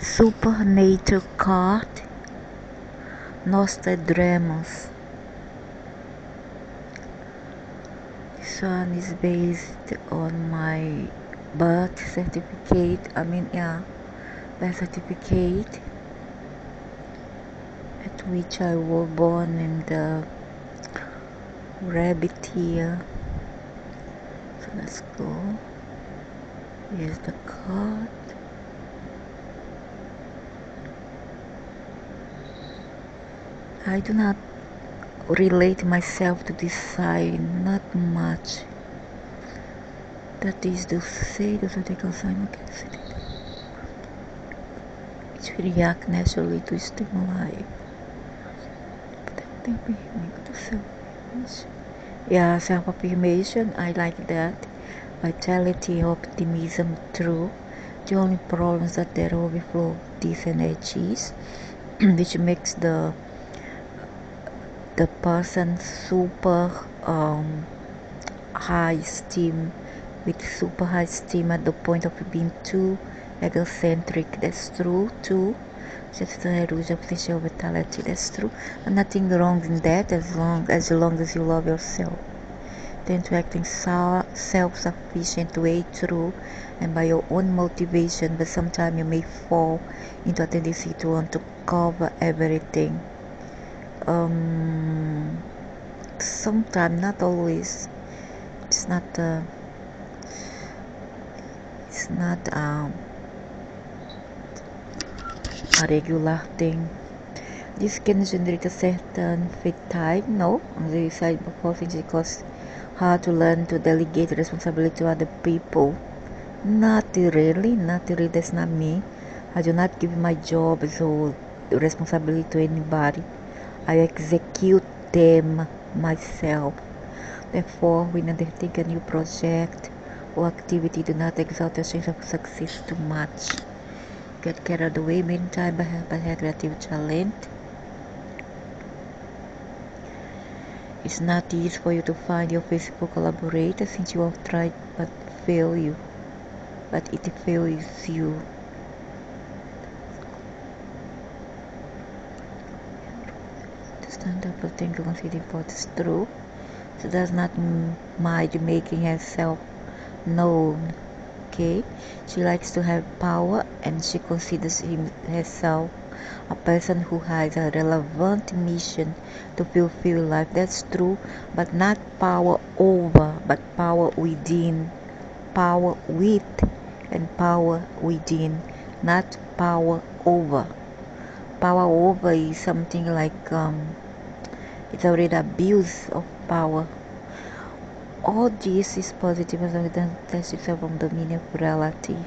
Supernatural card, Nostradamus. This one is based on my birth certificate. Birth certificate, at which I was born in the rabbit year. So let's go. Here's the card. I do not relate myself to this sign, not much. That is to say, the zodiacal sign which react naturally to stimuli. Yeah, self-affirmation, I like that. Vitality, optimism, true. The only problem is that there overflow of these energies, which makes the person super high esteem, with super high esteem at the point of being too egocentric. That's true too. Just the illusion of potential vitality. That's true. And nothing wrong in that, as long as you love yourself. Then to acting self-sufficient way, true, and by your own motivation. But sometimes you may fall into a tendency to want to cover everything. Sometimes, not always. It's not a regular thing. This can generate a certain fatigue, no, on the side before things, because hard to learn to delegate responsibility to other people. Not really, that's not me. I do not give my job or responsibility to anybody. I execute them myself. Therefore, when undertake a new project or activity, do not exalt your sense of success too much. Get carried away many times by her creative talent. It's not easy for you to find your physical collaborator, since you have tried but it fails you. To stand up for things you consider important is true. She does not mind making herself known. Okay, she likes to have power, and she considers herself a person who has a relevant mission to fulfill life. That's true, but not power over, but power within. Power with and power within, not power over. Power over is something like it's already abuse of power. All this is positive as we test itself from the meaning of reality.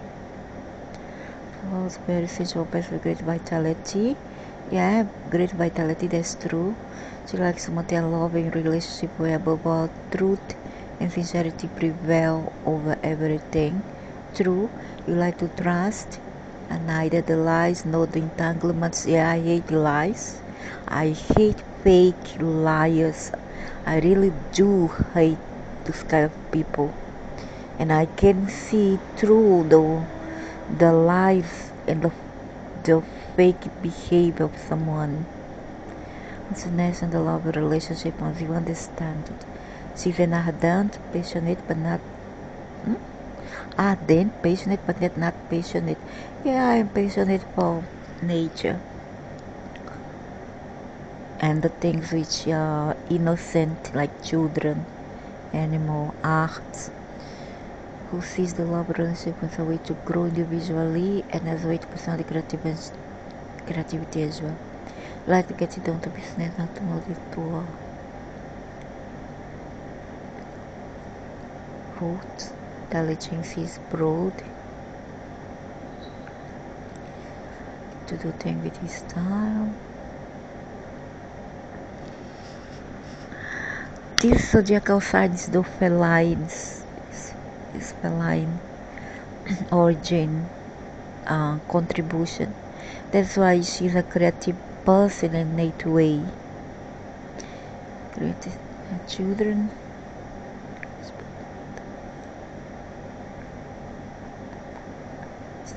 So it's very essential person with great vitality. Yeah, great vitality, that's true. She likes to maintain a loving relationship where above all truth and sincerity prevail over everything. True, you like to trust and neither the lies nor the entanglements. Yeah, I hate lies. I hate fake liars. I really do hate this kind of people, and I can see through the lies and the fake behavior of someone. It's a nation, the love relationship, once you understand it. She's an ardent, passionate, but not ardent, passionate, but yet not passionate. Yeah, I'm passionate for nature and the things which are innocent, like children, animal, arts. Who sees the love relationship as a way to grow individually and as a way to personally creativity as well. Like to get it down to business, not to move it to root. Intelligence is broad. To do things with his style. This zodiacal sign is the felines. Is feline origin, contribution. That's why she's a creative person in a innate way. Creative children.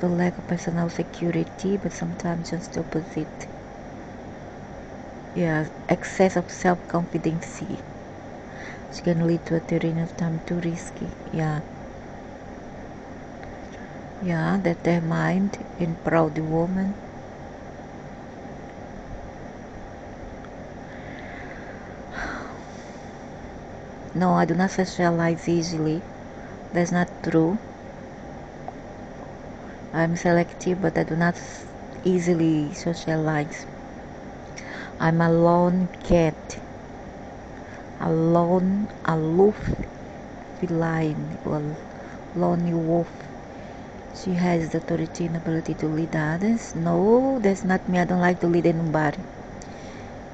the lack of personal security, but sometimes just the opposite. Yeah, excess of self-confidence. It can lead to a terrain of time too risky. Yeah. Yeah, determined and proud woman. No, I do not socialize easily. That's not true. I'm selective, but I do not easily socialize. I'm a lone cat, a lone, aloof feline, or lonely wolf. She has the authority and ability to lead others. No, that's not me. I don't like to lead anybody.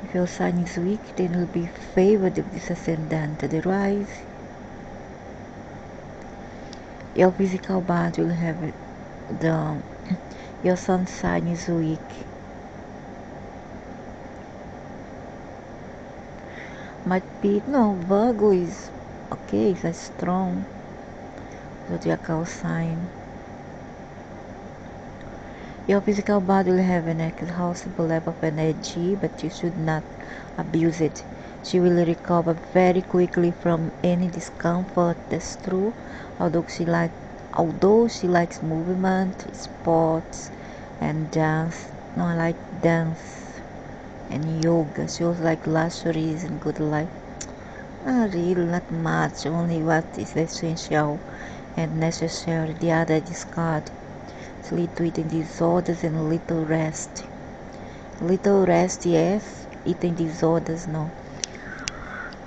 If your sign is weak, then you'll be favored with this ascendant to the rise. Your physical body will have the your sun sign is weak. Might be no, Virgo is okay, it's strong zodiacal sign. Your physical body will have an exhaustible level of energy, but you should not abuse it. She will recover very quickly from any discomfort. That's true. Although she likes movement, sports, and dance. No, I like dance and yoga. She also like luxuries and good life. Not really, not much. Only what is essential and necessary. The other discard. Lead to eating disorders and little rest. Little rest, yes. Eating disorders, no.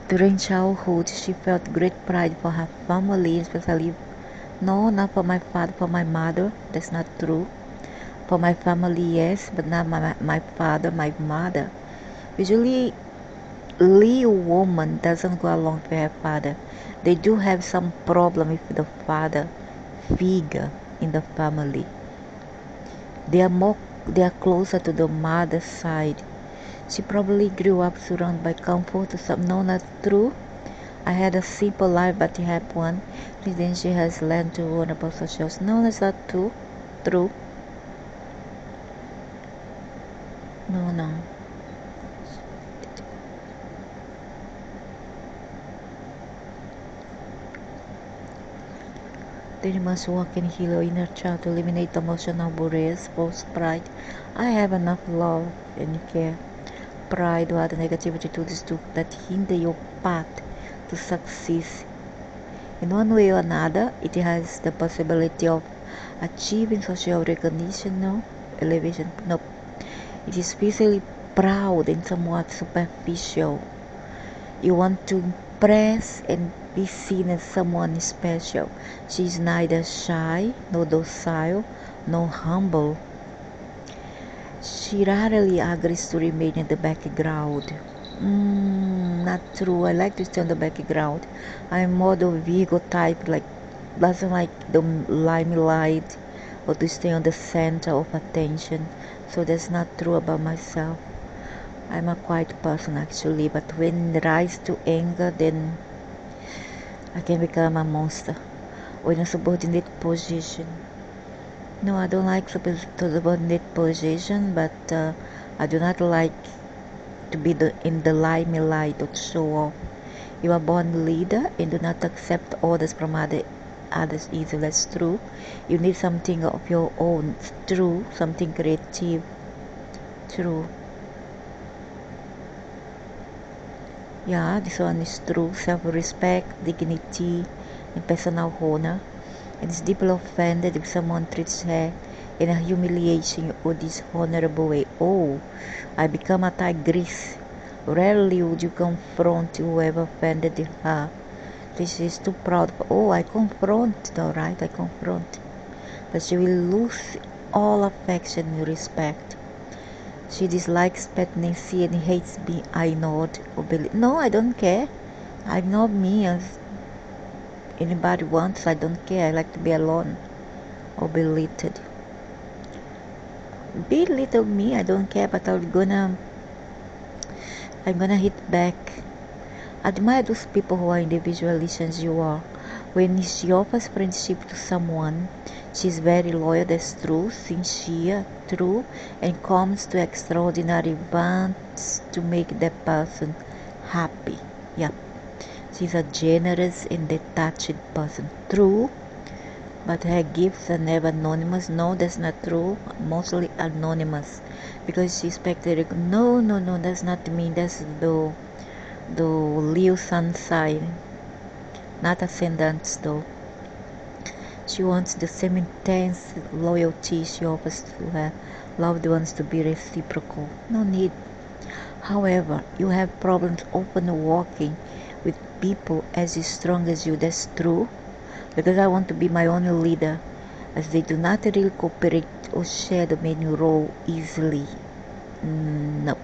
During childhood, she felt great pride for her family, especially, no, not for my father, for my mother. That's not true. For my family, yes, but not my father, my mother. Usually, Leo woman doesn't go along with her father. They do have some problem with the father figure in the family. They are closer to the mother's side. She probably grew up surrounded by comfort or something. No, not true. I had a simple life, but you have one. Then she has learned to learn about social. No, that's not true. True. No, no. Then you must work and heal your inner child to eliminate emotional barriers, false pride. I have enough love and care. Pride or other negativity to this that hinder your path to success. In one way or another, it has the possibility of achieving social recognition, no? Elevation, no. It is physically proud and somewhat superficial. You want to impress and be seen as someone special. She is neither shy, nor docile, nor humble. She rarely agrees to remain in the background. Not true. I like to stay on the background. I'm more the Virgo type, like doesn't like the limelight or to stay on the center of attention. So that's not true about myself. I'm a quiet person actually, but when it rise to anger, then I can become a monster or in a subordinate position. No, I don't like subordinate position, but I do not like to be in the limelight or to show off. You are born leader and do not accept orders from others easily. That's true. You need something of your own. It's true. Something creative. True. Yeah, this one is true. Self-respect, dignity, and personal honor. And is deeply offended if someone treats her in a humiliating or dishonorable way. Oh, I become a tigress. Rarely would you confront whoever offended her. This is too proud. Oh, I confront. Alright, I confront. But she will lose all affection and respect. She dislikes pettiness and hates being ignored or believed. No, I don't care. I'm not me as anybody wants. I don't care. I like to be alone or belittled. Belittle me, I don't care, but I'm gonna hit back. Admire those people who are individualists as you are. When she offers friendship to someone, She's very loyal, that's true, sincere, true, and comes to extraordinary wants to make that person happy. Yeah. She's a generous and detached person. True, but her gifts are never anonymous. No, that's not true. Mostly anonymous. Because she expected, no, no, no, that's not me. That's the Leo sun sign. Not ascendants though. She wants the same intense loyalty she offers to her loved ones to be reciprocal. No need. However, you have problems often working with people as strong as you. That's true. Because I want to be my own leader, as they do not really cooperate or share the main role easily. No.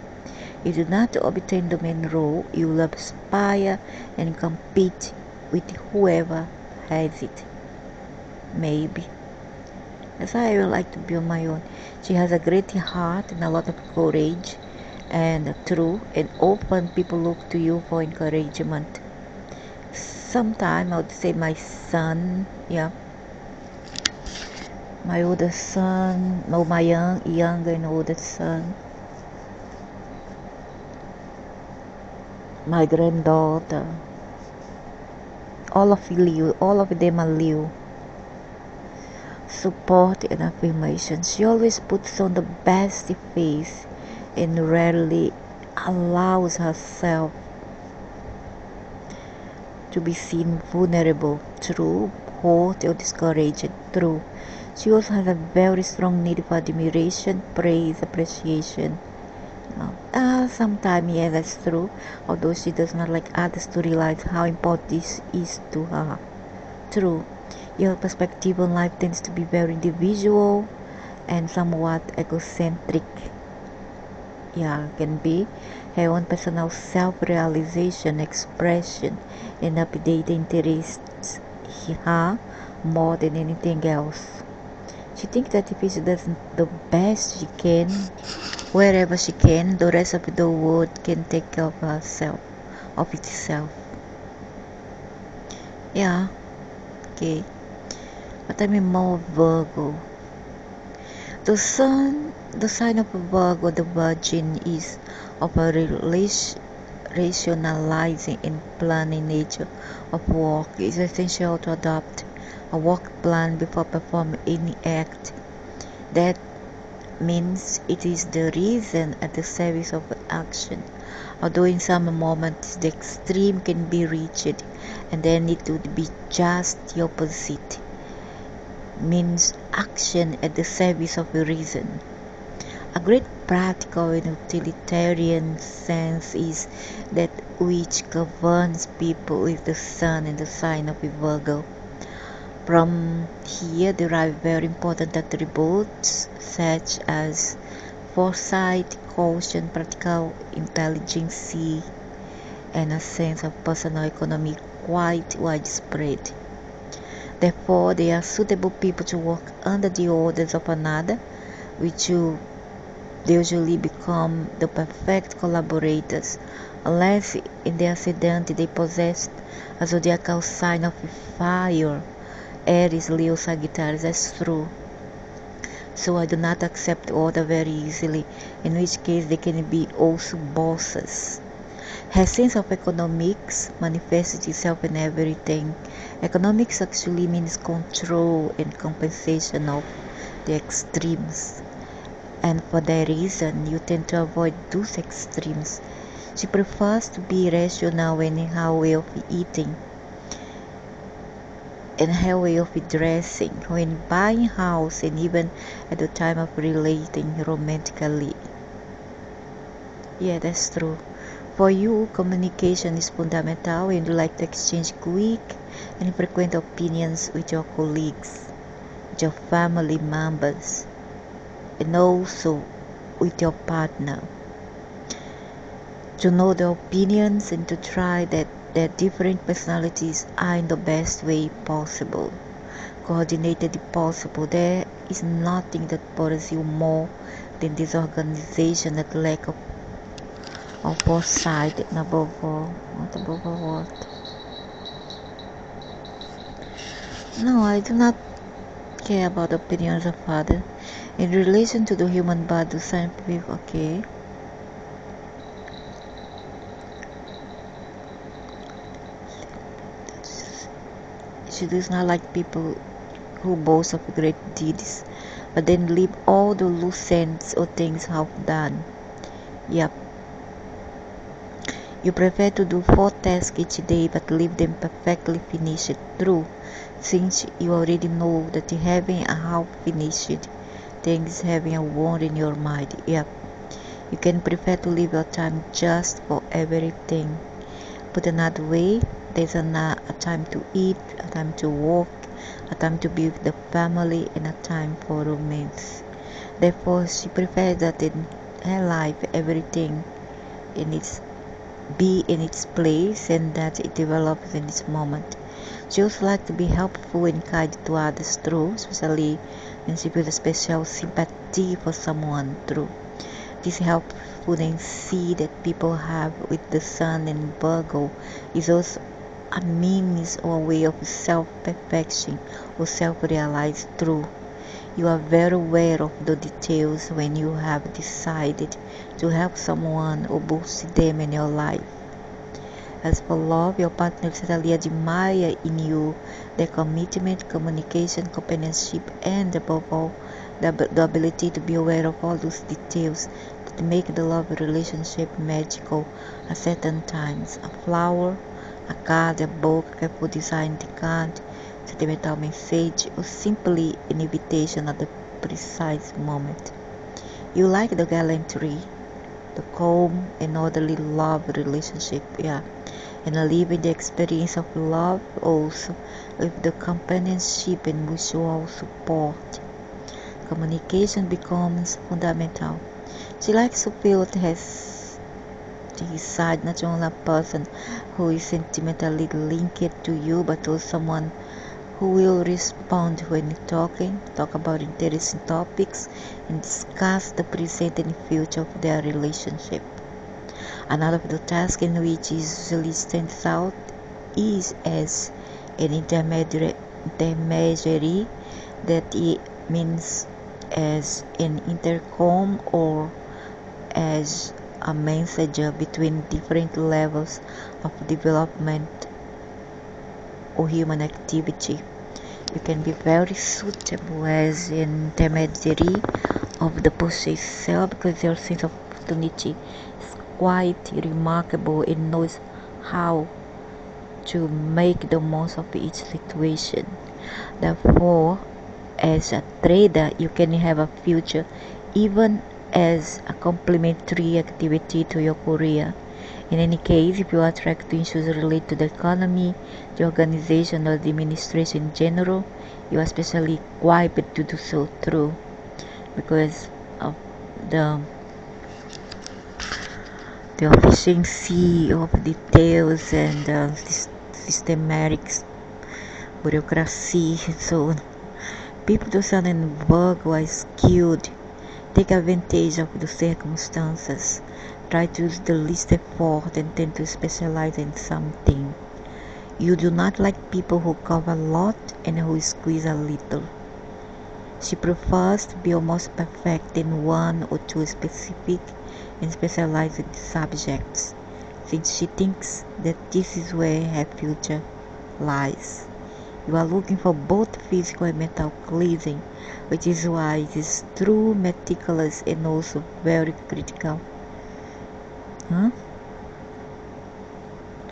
You do not obtain the main role, you will aspire and compete with whoever has it. Maybe. That's why I would like to be on my own. She has a great heart and a lot of courage and true and open. People look to you for encouragement. Sometime I would say my son, yeah, my older son, no, my younger and older son, my granddaughter, all of them are Leo. Support and affirmation. She always puts on the best face and rarely allows herself to be seen vulnerable, true, hurt or discouraged, true. She also has a very strong need for admiration, praise, appreciation. Sometimes, yeah, that's true, although she does not like others to realize how important this is to her. True. Your perspective on life tends to be very individual and somewhat egocentric. Yeah, can be her own personal self-realization, expression, and update interests her more than anything else. She thinks that if she does the best she can, wherever she can, the rest of the world can take care of herself, of itself. Yeah, okay. But I'm more Virgo. The sign of a Virgo, the Virgin, is of a rationalizing and planning nature of work. It is essential to adopt a work plan before performing any act. That means it is the reason at the service of action. Although in some moments the extreme can be reached, and then it would be just the opposite. Means action at the service of a reason. A great practical and utilitarian sense is that which governs people is the sun and the sign of a Virgo. From here derive very important attributes such as foresight, caution, practical intelligence, and a sense of personal economy quite widespread. Therefore, they are suitable people to work under the orders of another, which they usually become the perfect collaborators, unless in the ascendant they possess a zodiacal sign of fire, Aries, Leo, Sagittarius. That's true. So I do not accept order very easily, in which case they can be also bosses. Her sense of economics manifests itself in everything. Economics actually means control and compensation of the extremes. And for that reason, you tend to avoid those extremes. She prefers to be rational in her way of eating and her way of dressing, when buying house, and even at the time of relating romantically. Yeah, that's true. For you, communication is fundamental and you like to exchange quick and frequent opinions with your colleagues, with your family members, and also with your partner. To know the opinions and to try that their different personalities are in the best way possible, coordinated if possible. There is nothing that bothers you more than disorganization and lack of foresight, and above all, not above all what? No, I do not care about the opinions of others. In relation to the human body, scientific, okay. She does not like people who boast of great deeds, but then leave all the loose ends or things half done. Yep. You prefer to do 4 tasks each day but leave them perfectly finished. True, since you already know that having a half finished thing is having a wound in your mind. Yep. You can prefer to leave your time just for everything. Put another way, there's a time to eat, a time to walk, a time to be with the family, and a time for romance. Therefore, she prefers that in her life everything be in its place and that it develops in its moment. She also likes to be helpful and kind to others through, especially when she feels a special sympathy for someone through. This helpfulness that people have with the Sun and Virgo is also a means or a way of self-perfection or self-realized through. You are very aware of the details when you have decided to help someone or boost them in your life. As for love, your partner certainly admire in you their commitment, communication, companionship, and above all, the ability to be aware of all those details that make the love relationship magical at certain times. A flower, a card, a book, a careful designed card, sentimental message, or simply an invitation at the precise moment. You like the gallantry, the calm and orderly love relationship, yeah. And living the experience of love also with the companionship and mutual support. Communication becomes fundamental. She likes to feel it has his side, not only a person who is sentimentally linked to you, but also someone who will respond when talk about interesting topics, and discuss the present and future of their relationship. Another of the tasks in which usually stands out is as an intermediary, that it means as an intercom or as a messenger between different levels of development or human activity. You can be very suitable as an intermediary of the process itself because your sense of opportunity is quite remarkable and knows how to make the most of each situation. Therefore, as a trader, you can have a future even as a complementary activity to your career. In any case, if you are attracted to issues related to the economy, the organization, or the administration in general, you are especially equipped to do so through because of the efficiency of details and systematic bureaucracy and so on. People to Sun and Virgo are skilled, take advantage of the circumstances, try to use the least effort and tend to specialize in something. You do not like people who cover a lot and who squeeze a little. She prefers to be almost perfect in one or two specific and specialized subjects, since she thinks that this is where her future lies. You are looking for both physical and mental cleansing, which is why it is true, meticulous, and also very critical.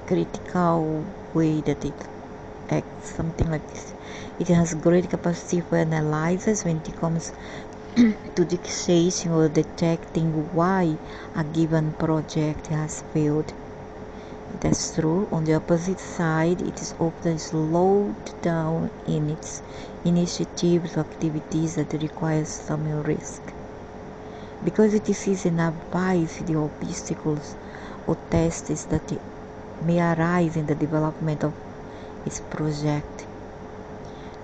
Critical way that it acts, something like this. It has great capacity for analysis when it comes to dictation or detecting why a given project has failed. That's true. On the opposite side, it is often slowed down in its initiatives or activities that require some risk. Because it sees and avoids the obstacles or tests that may arise in the development of its project.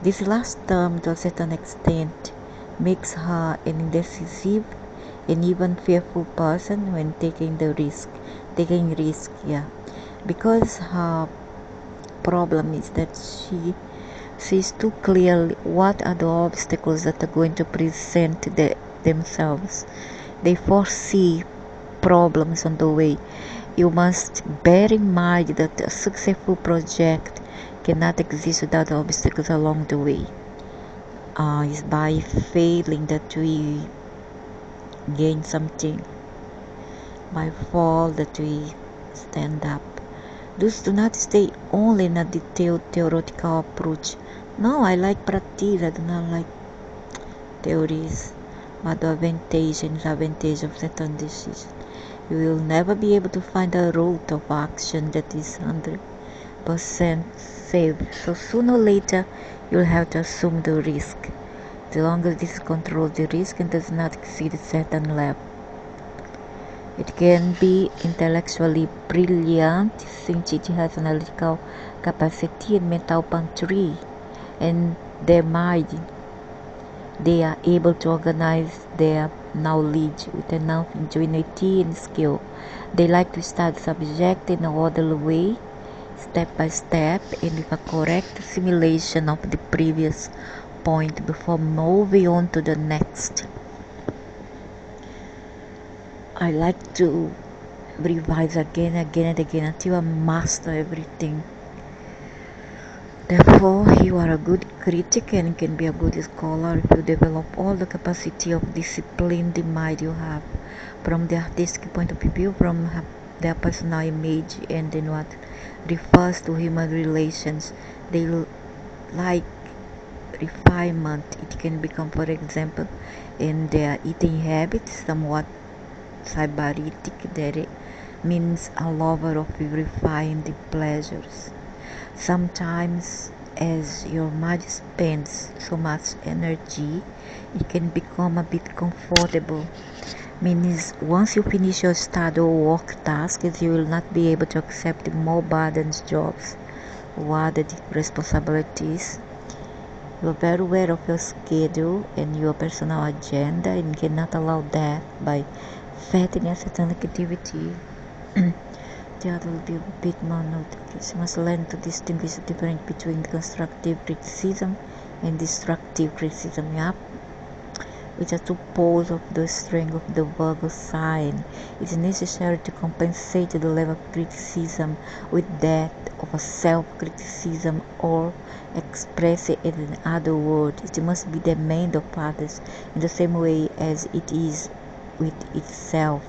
This last term, to a certain extent, makes her an indecisive and even fearful person when taking risk, yeah. Because her problem is that she sees too clearly what are the obstacles that are going to present themselves. They foresee problems on the way. You must bear in mind that a successful project cannot exist without obstacles along the way. It's by failing that we gain something, by fall that we stand up. Those do not stay only in a detailed theoretical approach. No, I like practice, I do not like theories, but the advantage and disadvantage of certain decisions. You will never be able to find a route of action that is 100% safe. So sooner or later, you'll have to assume the risk. As long as this controls the risk and does not exceed a certain level. It can be intellectually brilliant since it has analytical capacity and mental pantry, and their mind, they are able to organize their knowledge with enough ingenuity and skill. They like to study subject in an orderly way, step by step, and with a correct simulation of the previous point before moving on to the next. I like to revise again and again until I master everything. Therefore, you are a good critic and can be a good scholar if you develop all the capacity of discipline the mind you have, from the artistic point of view, from their personal image, and then what refers to human relations. They like refinement. It can become, for example, in their eating habits, somewhat sybaritic, that means a lover of refined pleasures. Sometimes, as your mind spends so much energy, it can become a bit comfortable. Means once you finish your study or work tasks, you will not be able to accept more burdened jobs or other responsibilities. You are very aware of your schedule and your personal agenda and cannot allow that by fattening a certain activity. The other will be a bit more notice. You must learn to distinguish the difference between constructive criticism and destructive criticism. Yep. Which are two poles of the strength of the Virgo sign. It is necessary to compensate the level of criticism with that of a self-criticism, or express it in other words, it must be demanded of others in the same way as it is with itself,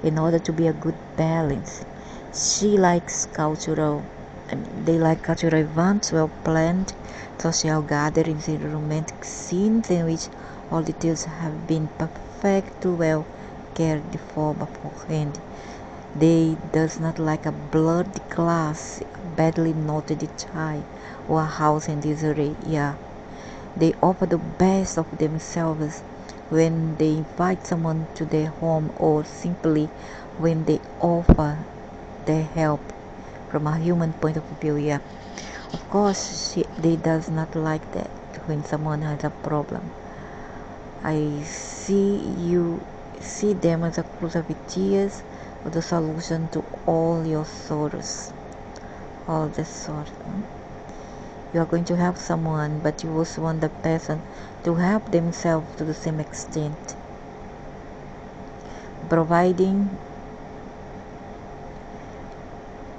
in order to be a good balance. She likes they like cultural events, well planned social gatherings and romantic scenes in which all details have been perfectly well cared for beforehand. They does not like a blurred glass, a badly knotted tie, or a house in disarray. Yeah, they offer the best of themselves when they invite someone to their home, or simply when they offer their help from a human point of view. Yeah, of course they does not like that when someone has a problem. I see them as a cruise of tears, or the solution to all your sorrows, all the sort. You are going to help someone, but you also want the person to help themselves to the same extent, providing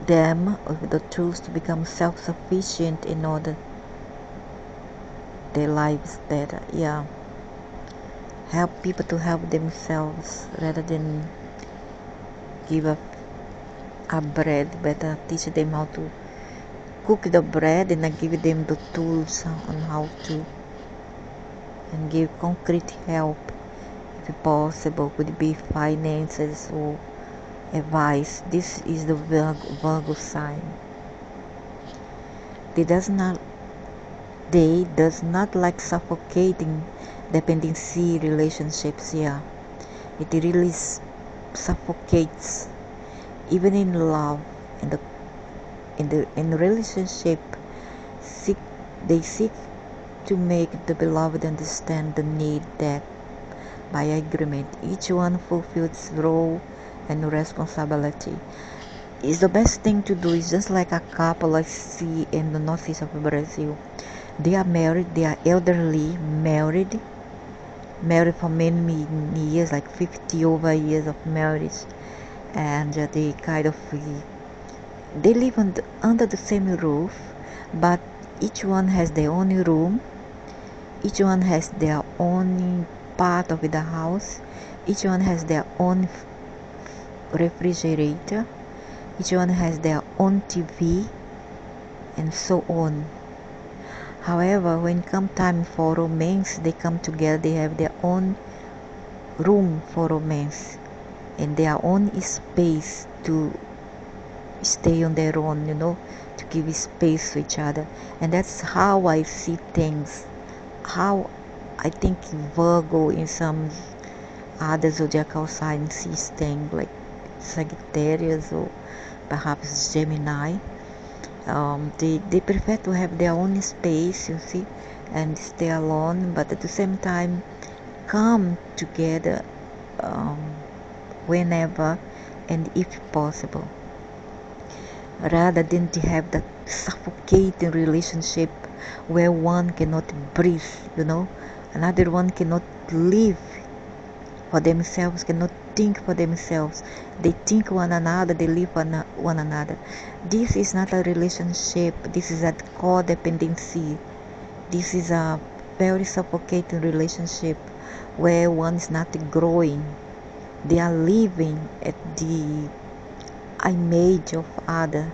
them with the tools to become self-sufficient in order their lives better. Yeah, help people to help themselves rather than give a bread. Better teach them how to cook the bread and give them the tools on how to, and give concrete help if possible. Could be finances or advice. This is the Virgo sign. They does not like suffocating dependency relationships. Yeah, it really suffocates. Even in love, in relationship, they seek to make the beloved understand the need that by agreement each one fulfills its role and responsibility. Is the best thing to do. Is just like a couple I see in the northeast of Brazil. They are married, they are elderly, married for many years, like 50 over years of marriage, and they kind of they live under the same roof, but each one has their own room, each one has their own part of the house, each one has their own refrigerator, each one has their own TV, and so on. However, when come time for romance, they come together, they have their own room for romance and their own space to stay on their own, to give space to each other. And that's how I see things, how I think Virgo in some other zodiacal signs sees things, like Sagittarius or perhaps Gemini. They prefer to have their own space, you see, and stay alone, but at the same time come together whenever and if possible, rather than to have that suffocating relationship where one cannot breathe, another one cannot live for themselves, cannot think for themselves. They think one another, they live one another. This is not a relationship, this is a codependency. This is a very suffocating relationship where one is not growing. They are living at the image of other,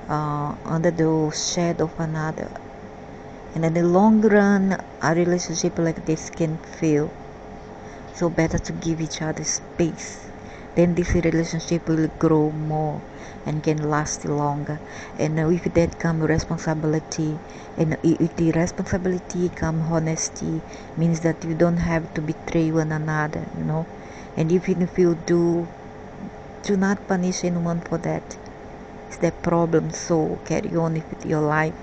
under the shadow of another. And in the long run, a relationship like this can fail. So better to give each other space. Then this relationship will grow more and can last longer. And with that come responsibility, and with the responsibility come honesty, means that you don't have to betray one another, and even if you do not punish anyone for that. It's their problem, so carry on with your life,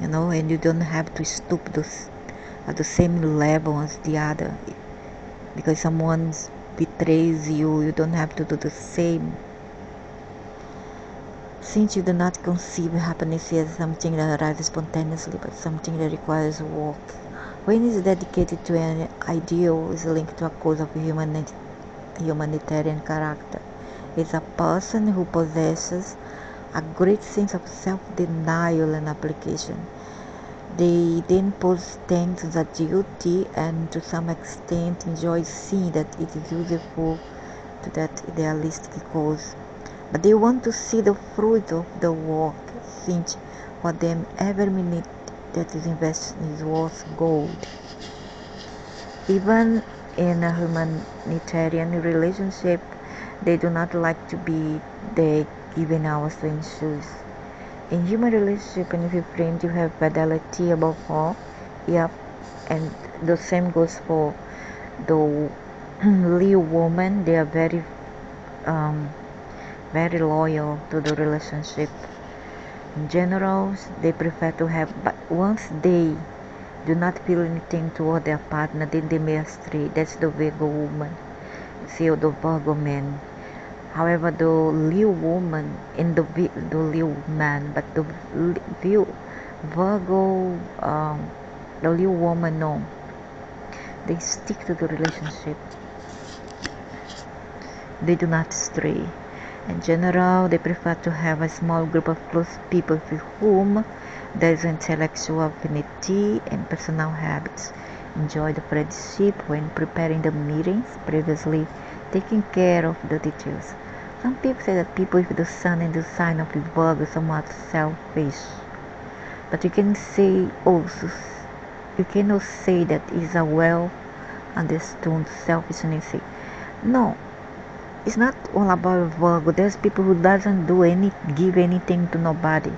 and you don't have to stoop at the same level as the other. Because someone betrays you, you don't have to do the same. Since you do not conceive happiness as something that arises spontaneously, but something that requires work. When it is dedicated to an ideal, is linked to a cause of humanitarian character. It's a person who possesses a great sense of self-denial and application. They then pose things as a duty and to some extent enjoy seeing that it is useful to that idealistic cause. But they want to see the fruit of the work, since for them every minute that is invested is worth gold. Even in a humanitarian relationship, they do not like to be there given hours to ensure. In human relationship and with your friend, you have fidelity above all. Yep, and the same goes for the Leo woman. They are very loyal to the relationship. In general, they prefer to have, but once they do not feel anything toward their partner, then they may astray. That's the Virgo woman. See, the Virgo man. However, the Leo woman and the Leo man, but the Virgo, the Leo woman, no. They stick to the relationship. They do not stray. In general, they prefer to have a small group of close people with whom there is intellectual affinity and personal habits. Enjoy the friendship when preparing the meetings, previously taking care of the details. Some people say that people with the sun and the sign of Virgo are somewhat selfish. But you can say also, you cannot say that it's a well understood selfishness. No, it's not all about Virgo. There's people who doesn't give anything to nobody.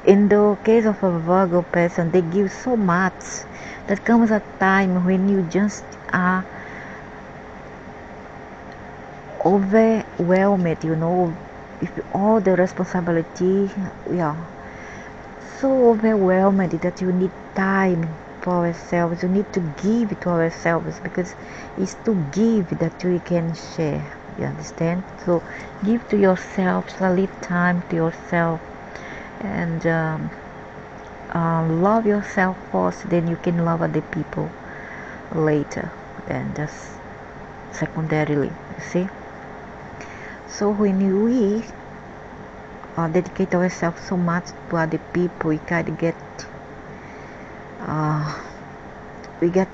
In the case of a Virgo person, they give so much that comes a time when you just are overwhelmed, with all the responsibility. So overwhelmed that you need time for ourselves. You need to give to ourselves, because it's to give that we can share. You understand? So give to yourself, leave time to yourself, And love yourself first, then you can love other people later, and just secondarily, you see. So when we dedicate ourselves so much to other people, uh, we get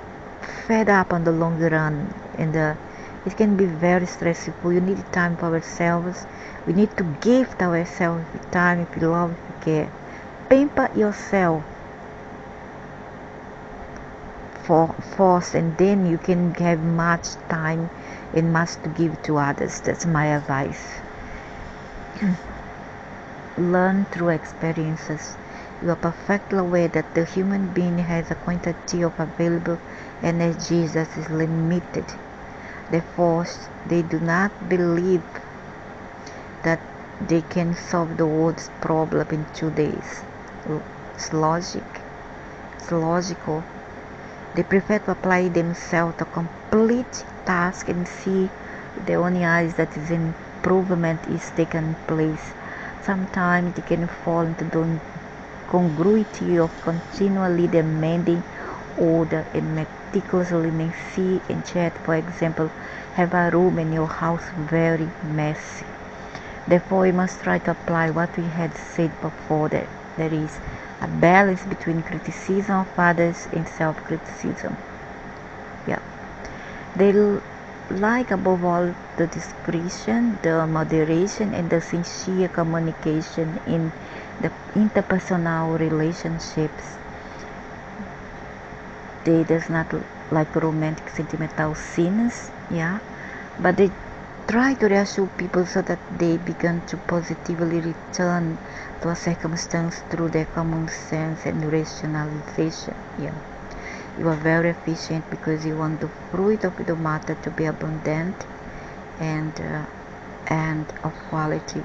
fed up on the long run, and it can be very stressful. You need time for ourselves. We need to gift ourselves time, if you love, if you care. Pamper yourself for first, and then you can have much time and much to give to others. That's my advice. Learn through experiences. You are perfectly aware that the human being has a quantity of available energy that is limited. Therefore, they do not believe that they can solve the world's problem in 2 days. It's logical. They prefer to apply themselves to complete task and see with their own eyes that is improvement is taking place. Sometimes they can fall into the congruity of continually demanding order and meticulously messy and yet, for example, have a room in your house very messy. Therefore, we must try to apply what we had said before, that there is a balance between criticism of others and self-criticism. Yeah, they like above all the discretion, the moderation, and the sincere communication in the interpersonal relationships. They does not like romantic sentimental scenes, yeah, but they try to reassure people so that they begin to positively return to a circumstance through their common sense and rationalization. Yeah, you are very efficient because you want the fruit of the matter to be abundant and of quality,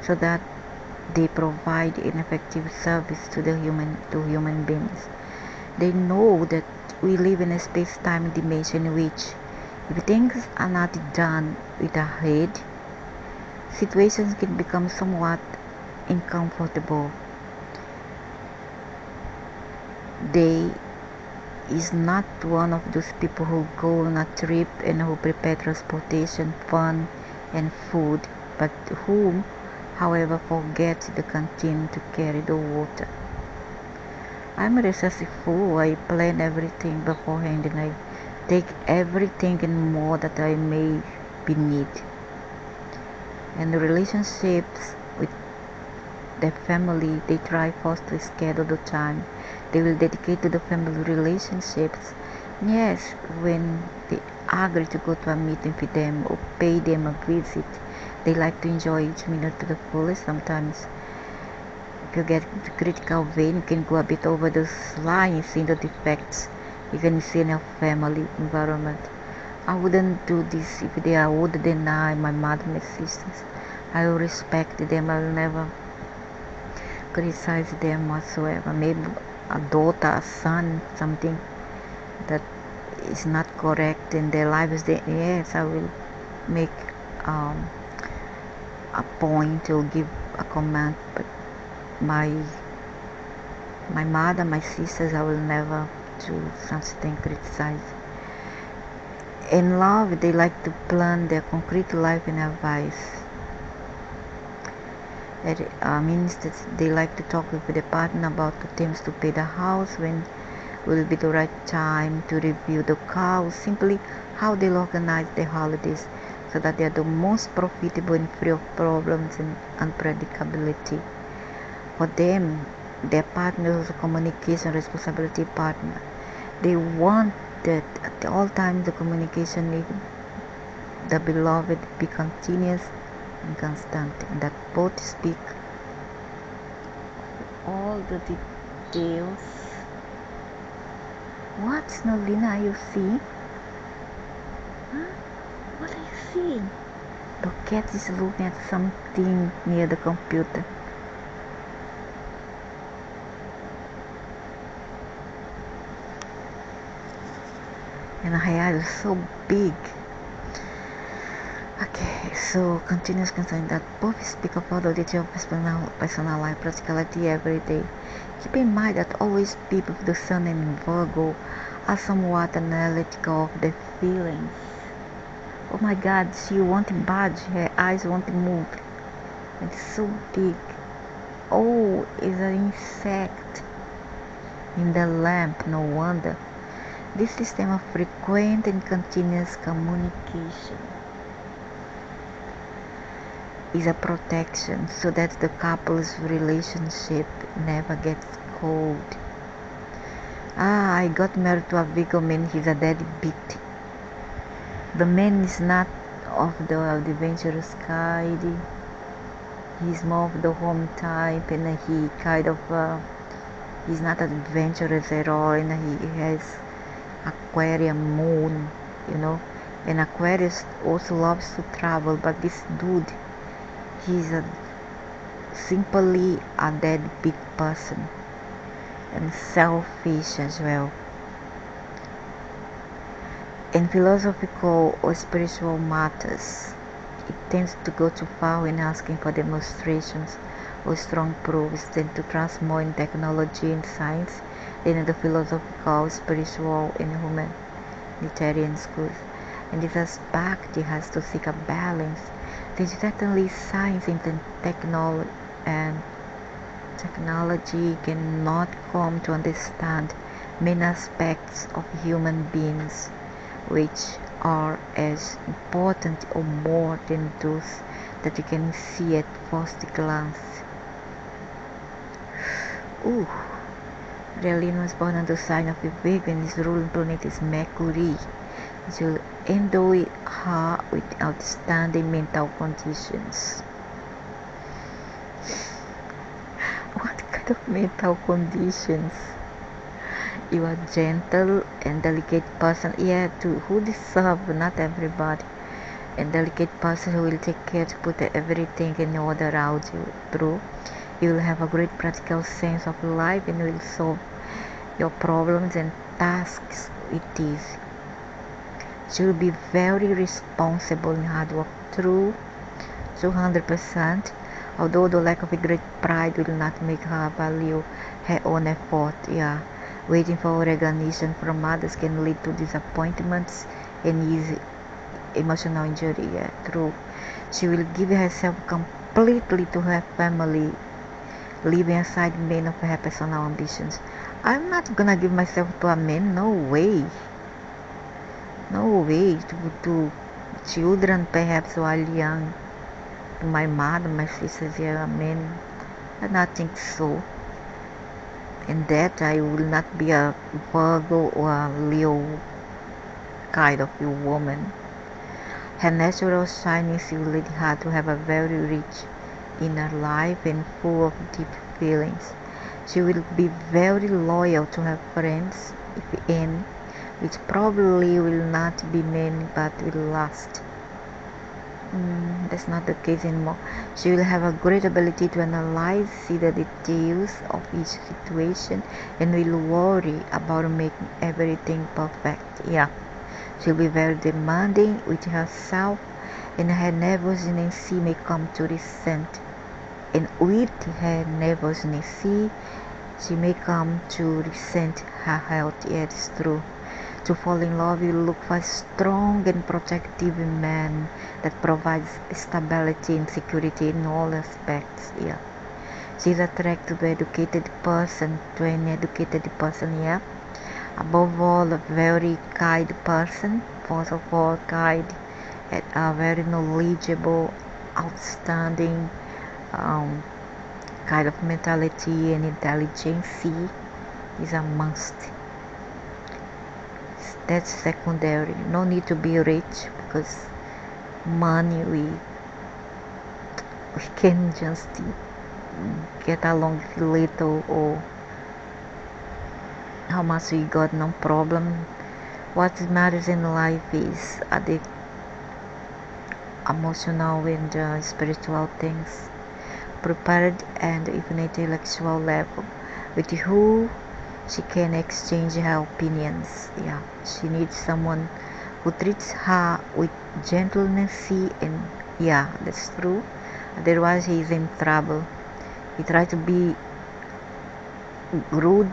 so that they provide an effective service to human beings. They know that we live in a space-time dimension in which, if things are not done with a head, situations can become somewhat uncomfortable. They is not one of those people who go on a trip and who prepare transportation, fun, and food, but whom, however, forget the canteen to carry the water. I'm resourceful. I plan everything beforehand, and I take everything and more that I may be need. And the relationships with their family, they try first to schedule the time they will dedicate to the family relationships. Yes, when they agree to go to a meeting with them or pay them a visit, they like to enjoy each minute to the fullest. Sometimes if you get the critical vein, you can go a bit over those lines, seeing the defects you can see in your family environment. I wouldn't do this if they are older than I, my mother, my sisters. I will respect them. I will never criticize them whatsoever. Maybe a daughter, a son, something that is not correct in their lives, yes, I will make a point to give a comment, but my mother, my sisters, I will never do something criticize. In love, they like to plan their concrete life in advice. It means that they like to talk with their partner about the things to pay the house, when will be the right time to review the car, simply how they'll organize their holidays so that they are the most profitable and free of problems and unpredictability. For them, their partner is a communication responsibility partner. They want that at all times the communication with the beloved be continuous and constant, and that both speak all the details. What, Nolina, are you seeing? Huh? What are you seeing? The cat is looking at something near the computer. And her eyes are so big. Okay, so continuous concern that both speak of validity of personal life, practicality every day. Keep in mind that always people with the sun in Virgo are somewhat analytical of their feelings. Oh my god, she won't budge, her eyes won't move. It's so big. Oh, it's an insect in the lamp, no wonder. This system of frequent and continuous communication is a protection so that the couple's relationship never gets cold. I got married to a Virgo man, he's a deadbeat. The man is not of the adventurous kind. He's more of the home type, and he kind of he's not adventurous at all, and he has Aquarium moon, you know. And Aquarius also loves to travel, but this dude, he's simply a deadbeat person and selfish as well. In philosophical or spiritual matters, it tends to go too far when asking for demonstrations or strong proofs than to trust more in technology and science than in the philosophical, spiritual, and humanitarian schools. In this aspect, it has to seek a balance. There's certainly science and technology cannot come to understand many aspects of human beings which are as important or more than those that you can see at first glance. Ooh, Relin was born on the sign of Virgo and his ruling planet is Mercury, which will endow her with outstanding mental conditions. What kind of mental conditions? You are gentle and delicate person. Yeah, to who deserve, not everybody. And delicate person who will take care to put everything in order around you. True. You will have a great practical sense of life and will solve your problems and tasks with ease. She will be very responsible in hard work. True. 200%. Although the lack of a great pride will not make her value her own effort. Yeah. Waiting for recognition from others can lead to disappointments and easy emotional injury. Yeah, true. She will give herself completely to her family, leaving aside many of her personal ambitions. I'm not gonna give myself to a man. No way. No way. To children, perhaps while young. To my mother, my sisters, yeah, a man. I don't think so. And that I will not be a Virgo or a Leo kind of a woman. Her natural shyness will lead her to have a very rich inner life and full of deep feelings. She will be very loyal to her friends, if any, which probably will not be many but will last. That's not the case anymore. She will have a great ability to analyze, see the details of each situation, and will worry about making everything perfect. Yeah, she'll be very demanding with herself, and her nervousness may come to resent. And with her nervousness, she may come to resent her health. Yeah, it's true. To fall in love, you look for a strong and protective man that provides stability and security in all aspects. Yeah, she's attracted to an educated person. Yeah, above all, a very kind person. First of all, kind and a very knowledgeable, outstanding kind of mentality and intelligence is a must. That's secondary. No need to be rich because money we can just get along with little or how much we got, no problem. What matters in life is the emotional and spiritual things, prepared and even intellectual level, with who she can exchange her opinions. Yeah, she needs someone who treats her with gentleness, and yeah, that's true. Otherwise, he is in trouble. He tried to be rude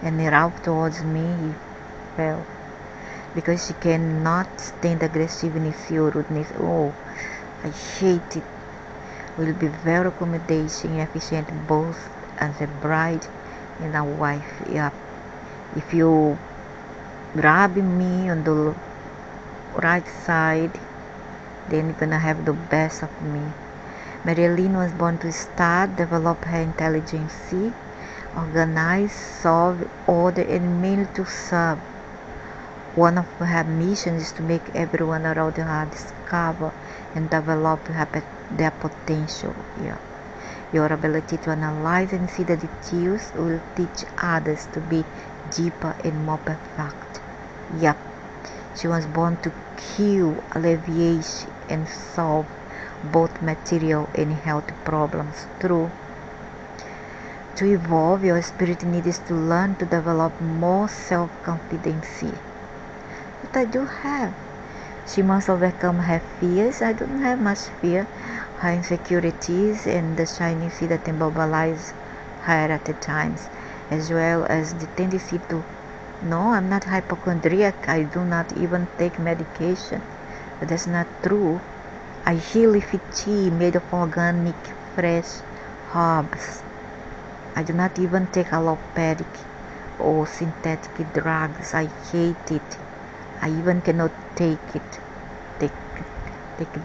and rough towards me. He fell because she cannot stand aggressiveness or rudeness. Oh, I hate it. Will be very accommodating, efficient, both as a bride and a wife. Yeah, if you grabbing me on the right side, then you're gonna have the best of me. Marilyn was born to start, develop her intelligence, organize, solve, order, and mean to serve. One of her missions is to make everyone around her discover and develop their potential. Yeah. Your ability to analyze and see the details will teach others to be deeper and more perfect. Yep. She was born to cure, alleviate, and solve both material and health problems. True. To evolve, your spirit needs to learn to develop more self-confidence. But I do have. She must overcome her fears. I don't have much fear. Her insecurities and the shiny sea that immobilize her at the times, as well as the tendency to, no, I'm not hypochondriac. I do not even take medication. But that's not true. I heal with tea made of organic, fresh herbs. I do not even take allopathic or synthetic drugs. I hate it. I even cannot take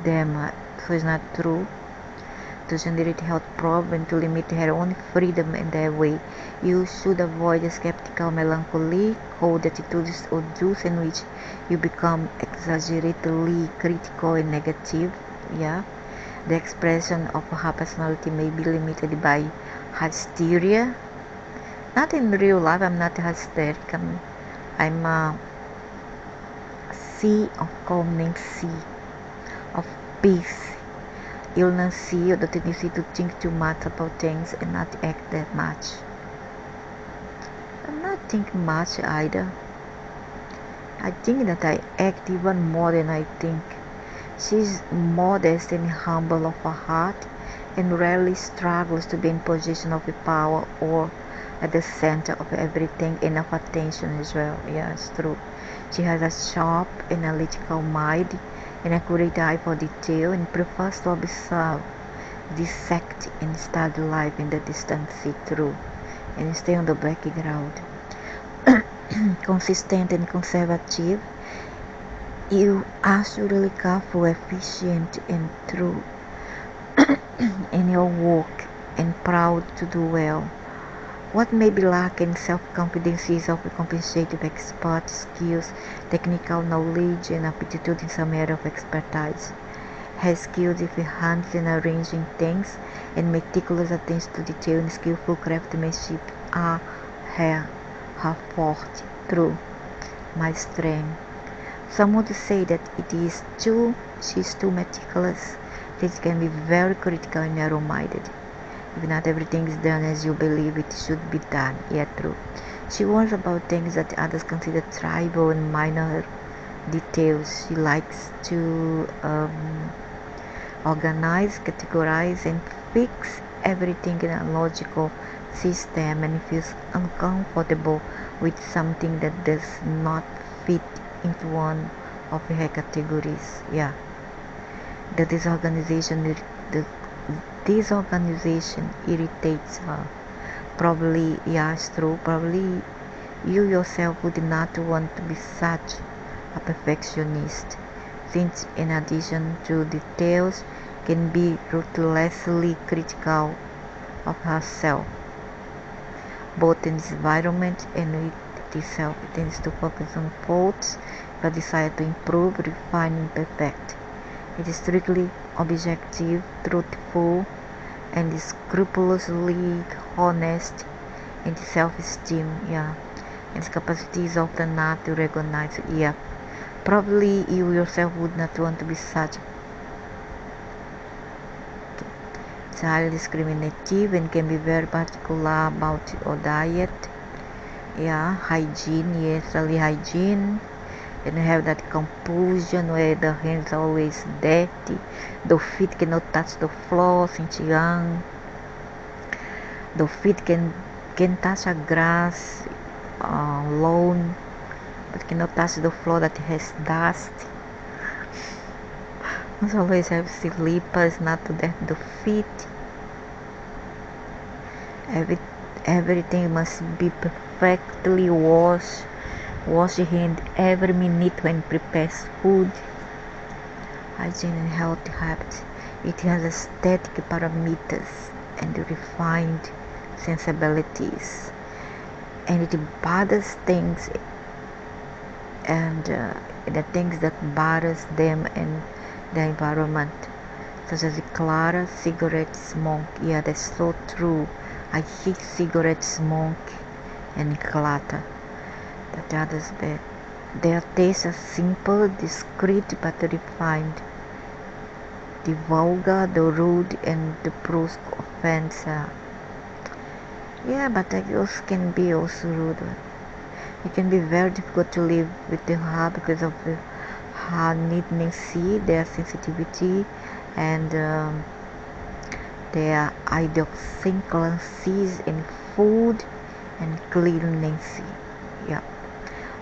them. So it's not true. To generate health problem and to limit her own freedom in that way. You should avoid skeptical melancholy, cold attitudes or juice in which you become exaggeratedly critical and negative. Yeah. The expression of her personality may be limited by hysteria. Not in real life, I'm not hysteric. I'm a sea of calmness, sea of peace. Illness, sea, or the tendency to think too much about things and not act that much. I'm not thinking much either. I think that I act even more than I think. She's modest and humble of her heart and rarely struggles to be in position of power or at the center of everything and of attention as well. Yeah, it's true. She has a sharp analytical mind and accurate eye for detail and prefers to observe, dissect, and study life in the distant see through and stay on the background. Consistent and conservative, you are really careful, efficient, and true in your work and proud to do well. What may be lacking self-confidence is overcompensated expert skills, technical knowledge, and aptitude in some area of expertise. Her skills with hands in arranging things and meticulous attention to detail and skillful craftsmanship are her forte. True, my strength. Some would say that she's too meticulous. This can be very critical and narrow-minded. If not everything is done as you believe it should be done, yet true. She worries about things that others consider trivial and minor details. She likes to organize, categorize, and fix everything in a logical system and feels uncomfortable with something that does not fit into one of her categories. Yeah. The disorganization irritates her. Probably, yeah, it's true. Probably you yourself would not want to be such a perfectionist, since in addition to details, can be ruthlessly critical of herself, both in this environment and with itself. It tends to focus on faults, but desire to improve, refine, and perfect. It is strictly objective, truthful, and scrupulously honest in self-esteem. Yeah, its capacity is often not to recognize. Yeah, probably you yourself would not want to be such. It's highly discriminative and can be very particular about your diet. Yeah, hygiene. Yes, really hygiene. and have that compulsion where the hands are always dirty, the feet cannot touch the floor since young, the feet can touch a grass lawn, but cannot touch the floor that has dust. Must always have slippers not to dirt the feet. Everything must be perfectly washed. Wash your hand every minute when prepares food. Hygiene and healthy habits. It has aesthetic parameters and refined sensibilities, and it bothers things and the things that bothers them and the environment, such as Clara cigarette smoke. Yeah, that's so true. I hate cigarette smoke and clutter that others bad. Their tastes are simple, discreet but refined. The vulgar, the rude, and the brusque offense. Yeah, but the girls can be also rude. It can be very difficult to live with her because of her neatness, their sensitivity, and their idiosyncrasies in food and cleanliness. Yeah.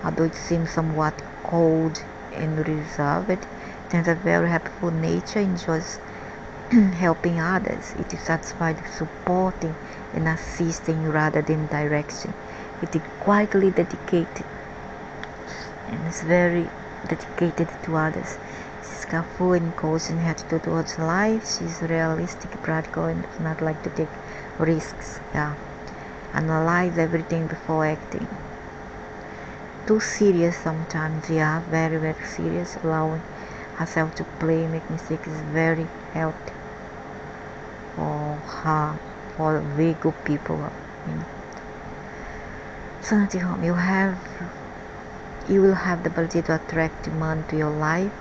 Although it seems somewhat cold and reserved, it has a very helpful nature, enjoys helping others. It is satisfied with supporting and assisting rather than direction. It is quietly dedicated and is very dedicated to others. She is careful and cautious in her attitude towards life. She is realistic, practical, and does not like to take risks. Yeah. Analyze everything before acting. Too serious sometimes, yeah, very, very serious. Allowing herself to play, make mistakes is very healthy for her, for Virgo people. So at home, you will have the ability to attract demand to your life.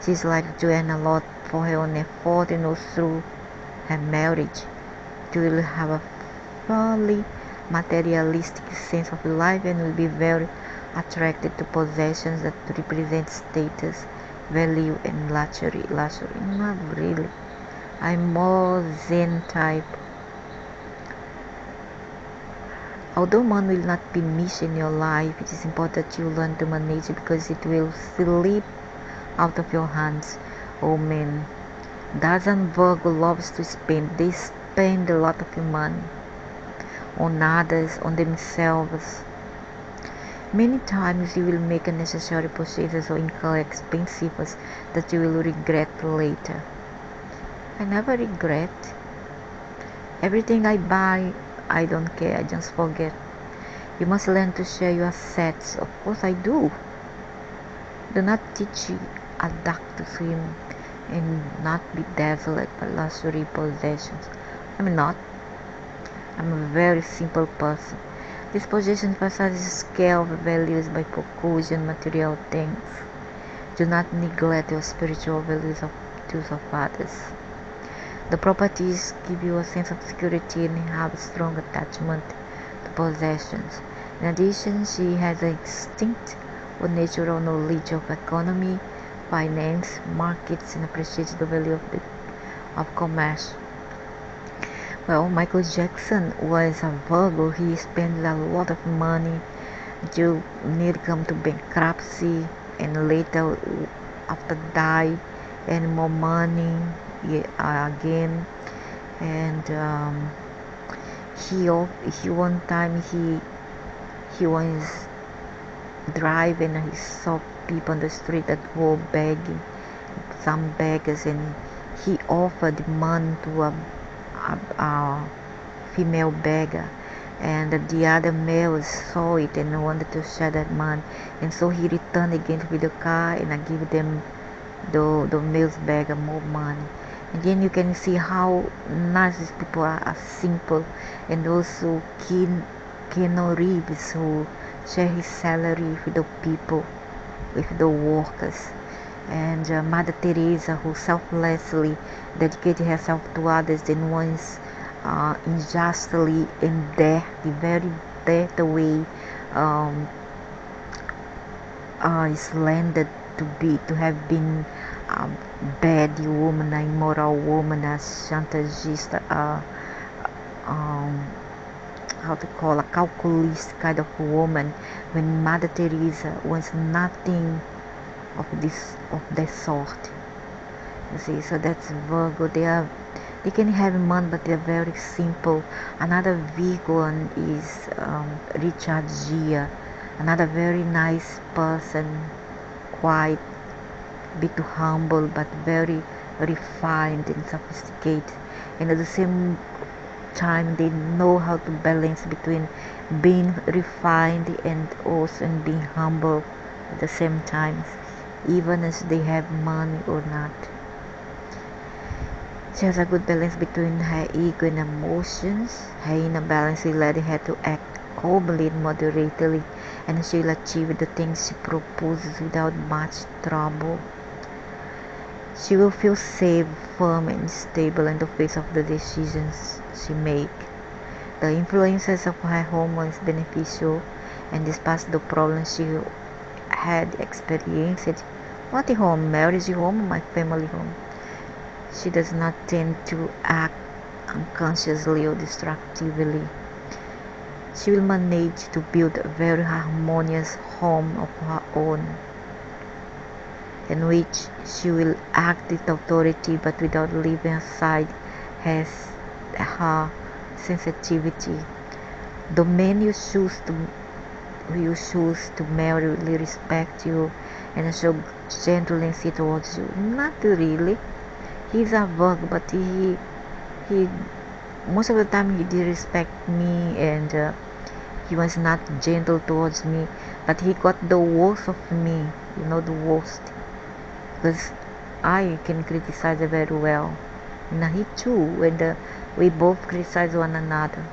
She's likely to earn a lot for her own effort and also through her marriage. You will have a fairly materialistic sense of life and will be very attracted to possessions that represent status, value, and luxury. Not really. I'm more Zen type. Although money will not be niche in your life, it is important that you learn to manage it because it will slip out of your hands. Oh man, doesn't Virgo loves to spend? They spend a lot of money on others, on themselves. Many times you will make unnecessary purchases or incur expenses that you will regret later. I never regret. Everything I buy, I don't care, I just forget. You must learn to share your assets. Of course I do. Do not teach a duck to swim and not be dazzled by luxury possessions. I'm not. I'm a very simple person. This possession emphasizes scale of values by focusing material things. Do not neglect your spiritual values of those of others. The properties give you a sense of security and have a strong attachment to possessions. In addition, she has an instinct or natural knowledge of economy, finance, markets, and appreciates the value of commerce. Well, Michael Jackson was a Virgo. He spent a lot of money to nearly come to bankruptcy and later after died and more money again. And he one time he was driving and he saw people on the street that were begging, some beggars, and he offered money to a female beggar, and the other males saw it and wanted to share that money, and so he returned again with the car and I give them the male beggar more money. Again, you can see how nice these people are simple, and also Keanu Reeves, who share his salary with the people, with the workers, and Mother Teresa, who selflessly dedicated herself to others and once unjustly and the very dirty way slandered to have been a bad woman, an immoral woman, a chantagist, um, how to call, a calculist kind of woman, when Mother Teresa was nothing of that sort. You see, so that's Virgo. They can have money, but they're very simple. Another Virgo one is Richard Gere, another very nice person, quite a bit humble, but very refined and sophisticated. And at the same time, they know how to balance between being refined and also being humble at the same time, even as they have money or not. She has a good balance between her ego and emotions. Her inner balance will let her to act calmly and moderately, and she will achieve the things she proposes without much trouble. She will feel safe, firm, and stable in the face of the decisions she makes. The influences of her home was beneficial, and despite the problems she had experienced, what a home, marriage home, my family home. She does not tend to act unconsciously or destructively. She will manage to build a very harmonious home of her own, in which she will act with authority but without leaving aside her sensitivity. The man you choose to marry will respect you and show gentleness towards you. Not really. He's a Virgo, but he most of the time he did respect me, and he was not gentle towards me, but he got the worst of me, the worst, because I can criticize very well, and he too, and we both criticize one another.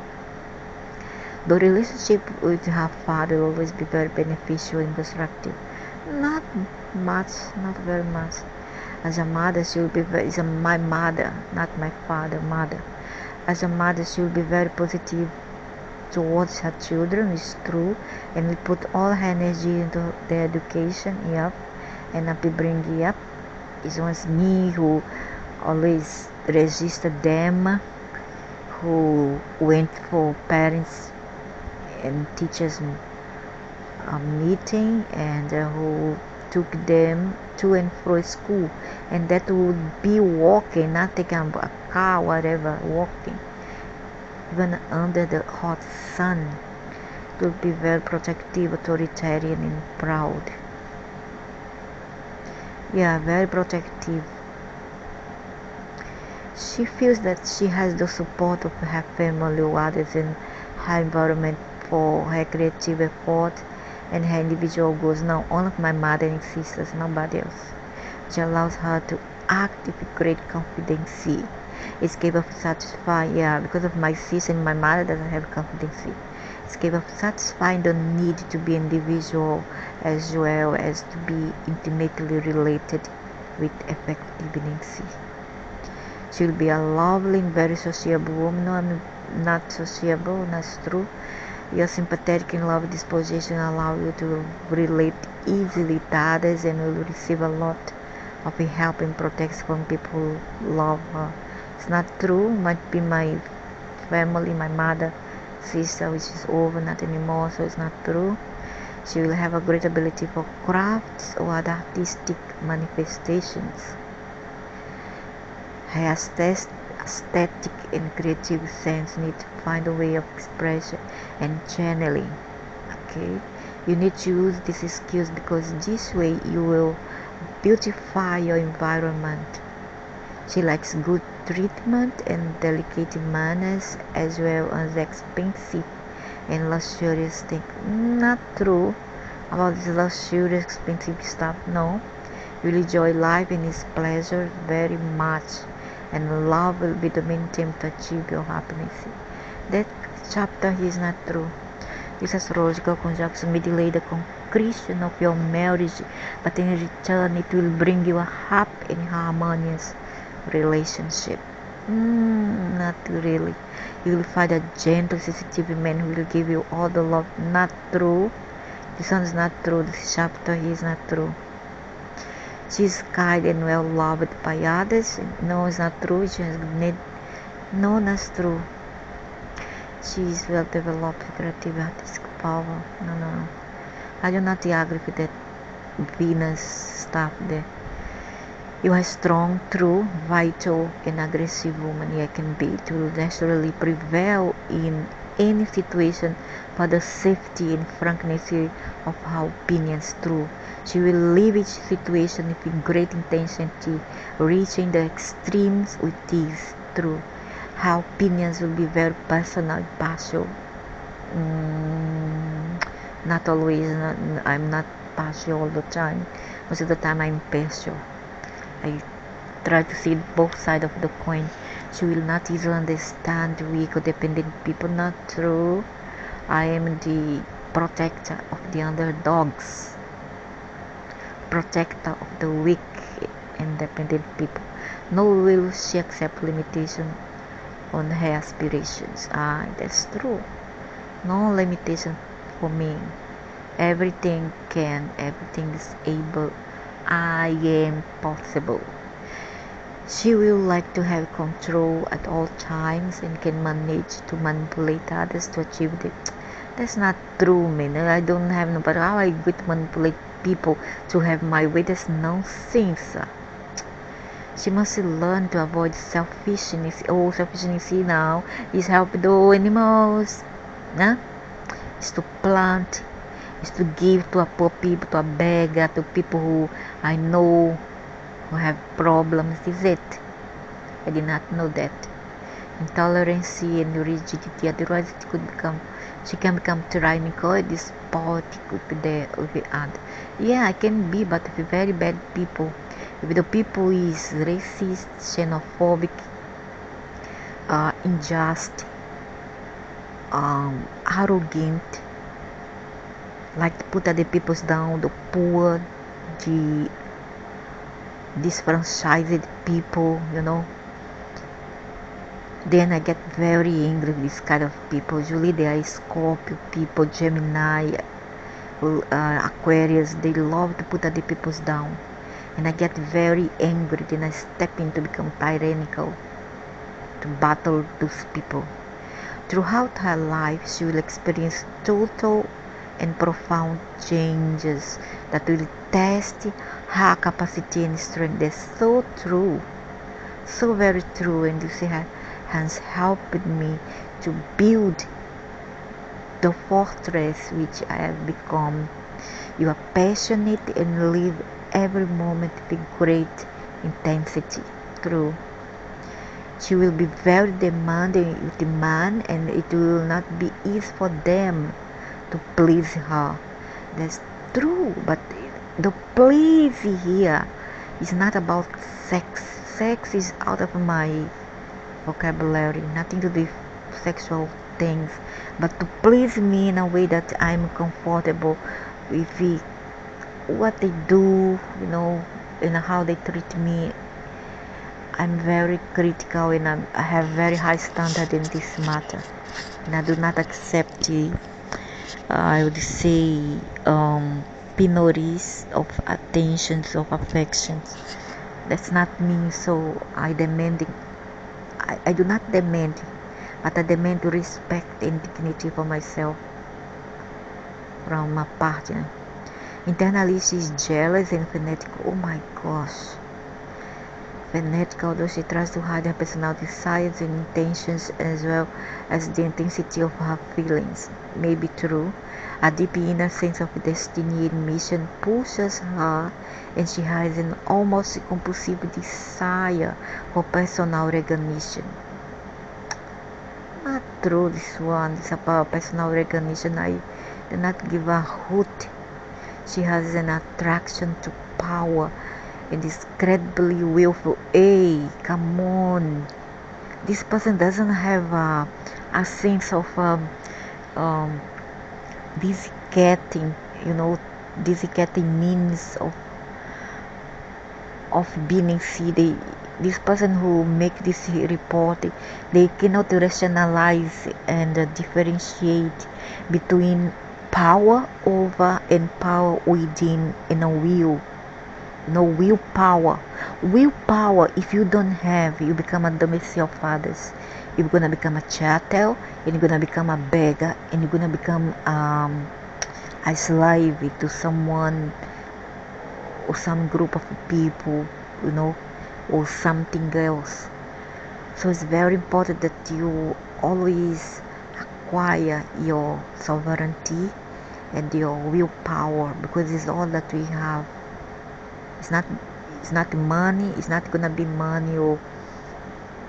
The relationship with her father will always be very beneficial and constructive. Not much, not very much. As a mother, she will be my mother, not my father, mother. As a mother, she will be very positive towards her children, it's true, and we put all her energy into their education, yep, and bringing up. It was me who always resisted them, who went for parents and teachers meeting, and who took them to and fro school, and that would be walking, not taking a car, whatever, walking, even under the hot sun. It would be very protective, authoritarian, and proud. Yeah, very protective. She feels that she has the support of her family or others in her environment for her creative effort and her individual goals. Now, all of my mother and sisters, nobody else. Which allows her to act with great confidence. It's capable of satisfying, because of my sister and my mother doesn't have confidence. It's capable of satisfying the need to be individual as well as to be intimately related with effectiveness. She will be a lovely and very sociable woman. No, I'm not sociable, that's true. Your sympathetic and love disposition allow you to relate easily to others and will receive a lot of help and protection from people who love her. It's not true. Might be my family, my mother, sister, which is over, not anymore, so it's not true. She will have a great ability for crafts or other artistic manifestations. Her aesthetic and creative sense need to find a way of expression and channeling. Okay, you need to use these skills because this way you will beautify your environment. She likes good treatment and delicate manners as well as expensive and luxurious things. Not true about this luxurious expensive stuff. No, you'll enjoy life and its pleasure very much, and love will be the main theme to achieve your happiness. That chapter is not true. This astrological conjunction may delay the concretion of your marriage, but in return it will bring you a happy and harmonious relationship. Not really. You will find a gentle, sensitive man who will give you all the love. Not true. This one is not true. This chapter is not true. She is kind and well loved by others. No, it's not true. She has need. No, that's true. She is well developed, creative, artistic power. No, no, no. I do not agree with that Venus stuff there. You are strong, true, vital, and aggressive woman. You can be to naturally prevail in any situation for the safety and frankness of her opinions. True. She will leave each situation with great intensity, reaching the extremes with ease. True. Her opinions will be very personal, partial. Not always. I'm not partial all the time. Most of the time I'm partial. I try to see both sides of the coin. She will not easily understand weak or dependent people. Not true. I am the protector of the underdogs, protector of the weak and dependent people. Nor will she accept limitation on her aspirations. That's true. No limitation for me. Everything is able. I am possible. She will like to have control at all times and can manage to manipulate others to achieve it. That's not true, man. I don't have no, but how I would manipulate people to have my way. That's nonsense. She must learn to avoid selfishness. Oh, selfishness now is help the animals. Nah? Is to plant, is to give to a poor people, to a beggar, to people who I know who have problems. Is it? I did not know that. Intolerance and rigidity, otherwise she can become tyrannical, despotic with the other. Yeah, I can be, but with very bad people. If the people is racist, xenophobic, unjust, arrogant, like to put other people down, the poor, the disfranchised people, then I get very angry with this kind of people. Usually they are Scorpio people, Gemini, Aquarius. They love to put other people down, and I get very angry. Then I step in to become tyrannical, to battle those people. Throughout her life, she will experience total and profound changes that will test her capacity and strength. That's so true, so very true. And you see, her has helped me to build the fortress which I have become. You are passionate and live every moment with great intensity. True. She will be very demanding with man, and it will not be easy for them to please her. That's true, but the please here is not about sex. Sex is out of my vocabulary, nothing to do with sexual things, but to please me in a way that I'm comfortable with what they do, and how they treat me. I'm very critical, and I have very high standard in this matter, and I do not accept I would say penuries of attentions, of affections. That's not me. So I do not demand, but I demand respect and dignity for myself from my partner. Internally, she's jealous and fanatical. Oh my gosh. Fanatical, although she tries to hide her personal desires and intentions as well as the intensity of her feelings. May be true. A deep inner sense of destiny and mission pushes her, and she has an almost compulsive desire for personal recognition. Not true, this one. This about personal recognition. I do not give a hoot. She has an attraction to power and is incredibly willful. Hey, come on. This person doesn't have a sense of desiccating, desiccating means of being see. This person who make this report, they cannot rationalize and differentiate between power over and power within, and a will. No willpower. Willpower, if you don't have, you become at the mercy of others. You're gonna become a chattel, and you're gonna become a beggar, and you're gonna become a slave to someone or some group of people, or something else. So it's very important that you always acquire your sovereignty and your willpower, because it's all that we have. It's not money. It's not gonna be money or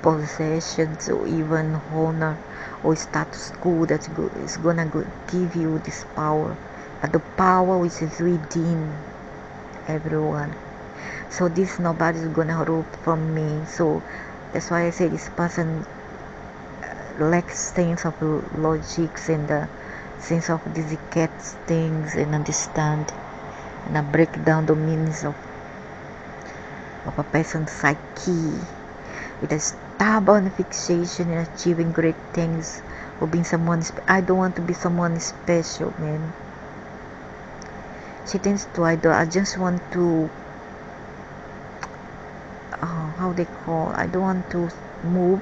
possessions or even honor or status quo that's good. It's gonna give you this power, but the power which is within everyone. So this nobody's gonna rob from me. So that's why I say this person lacks sense of logics and the sense of discern things and understand, and I break down the meanings of a person's psyche with a stubborn fixation in achieving great things or being someone. I don't want to be someone special, man. She tends to I just want to how they call. I don't want to move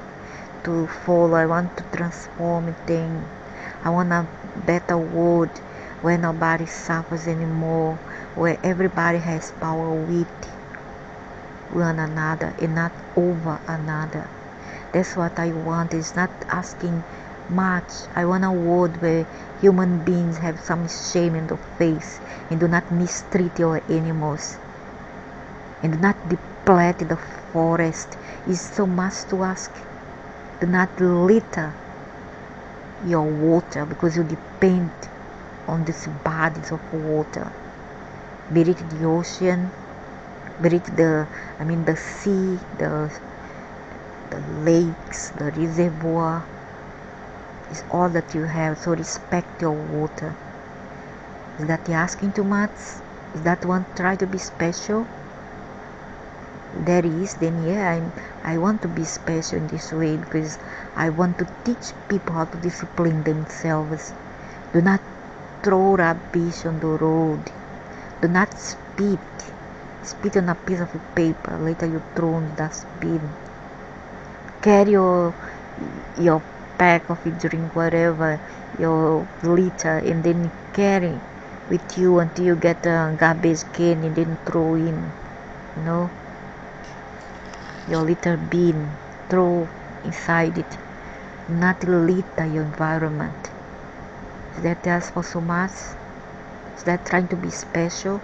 to follow. I want to transform things. I want a better world where nobody suffers anymore, where everybody has power with one another and not over another. That's what I want. It's not asking much. I want a world where human beings have some shame in the face and do not mistreat your animals and do not deplete the forest. It's so much to ask. Do not litter your water, because you depend on these bodies of water, be it the ocean, be it the sea, the lakes, the reservoir. Is all that you have. So respect your water. Is that asking too much? Is that one try to be special? There is, then yeah, I want to be special in this way, because I want to teach people how to discipline themselves. Do not throw rubbish on the road. Do not spit on a piece of paper, later you throw in the dustbin. Carry your pack of your drink, whatever, your litter, and then carry with you until you get a garbage can and then throw in, your litter bin, throw inside it. Not litter your environment. Is that ask for so much? Is that trying to be special?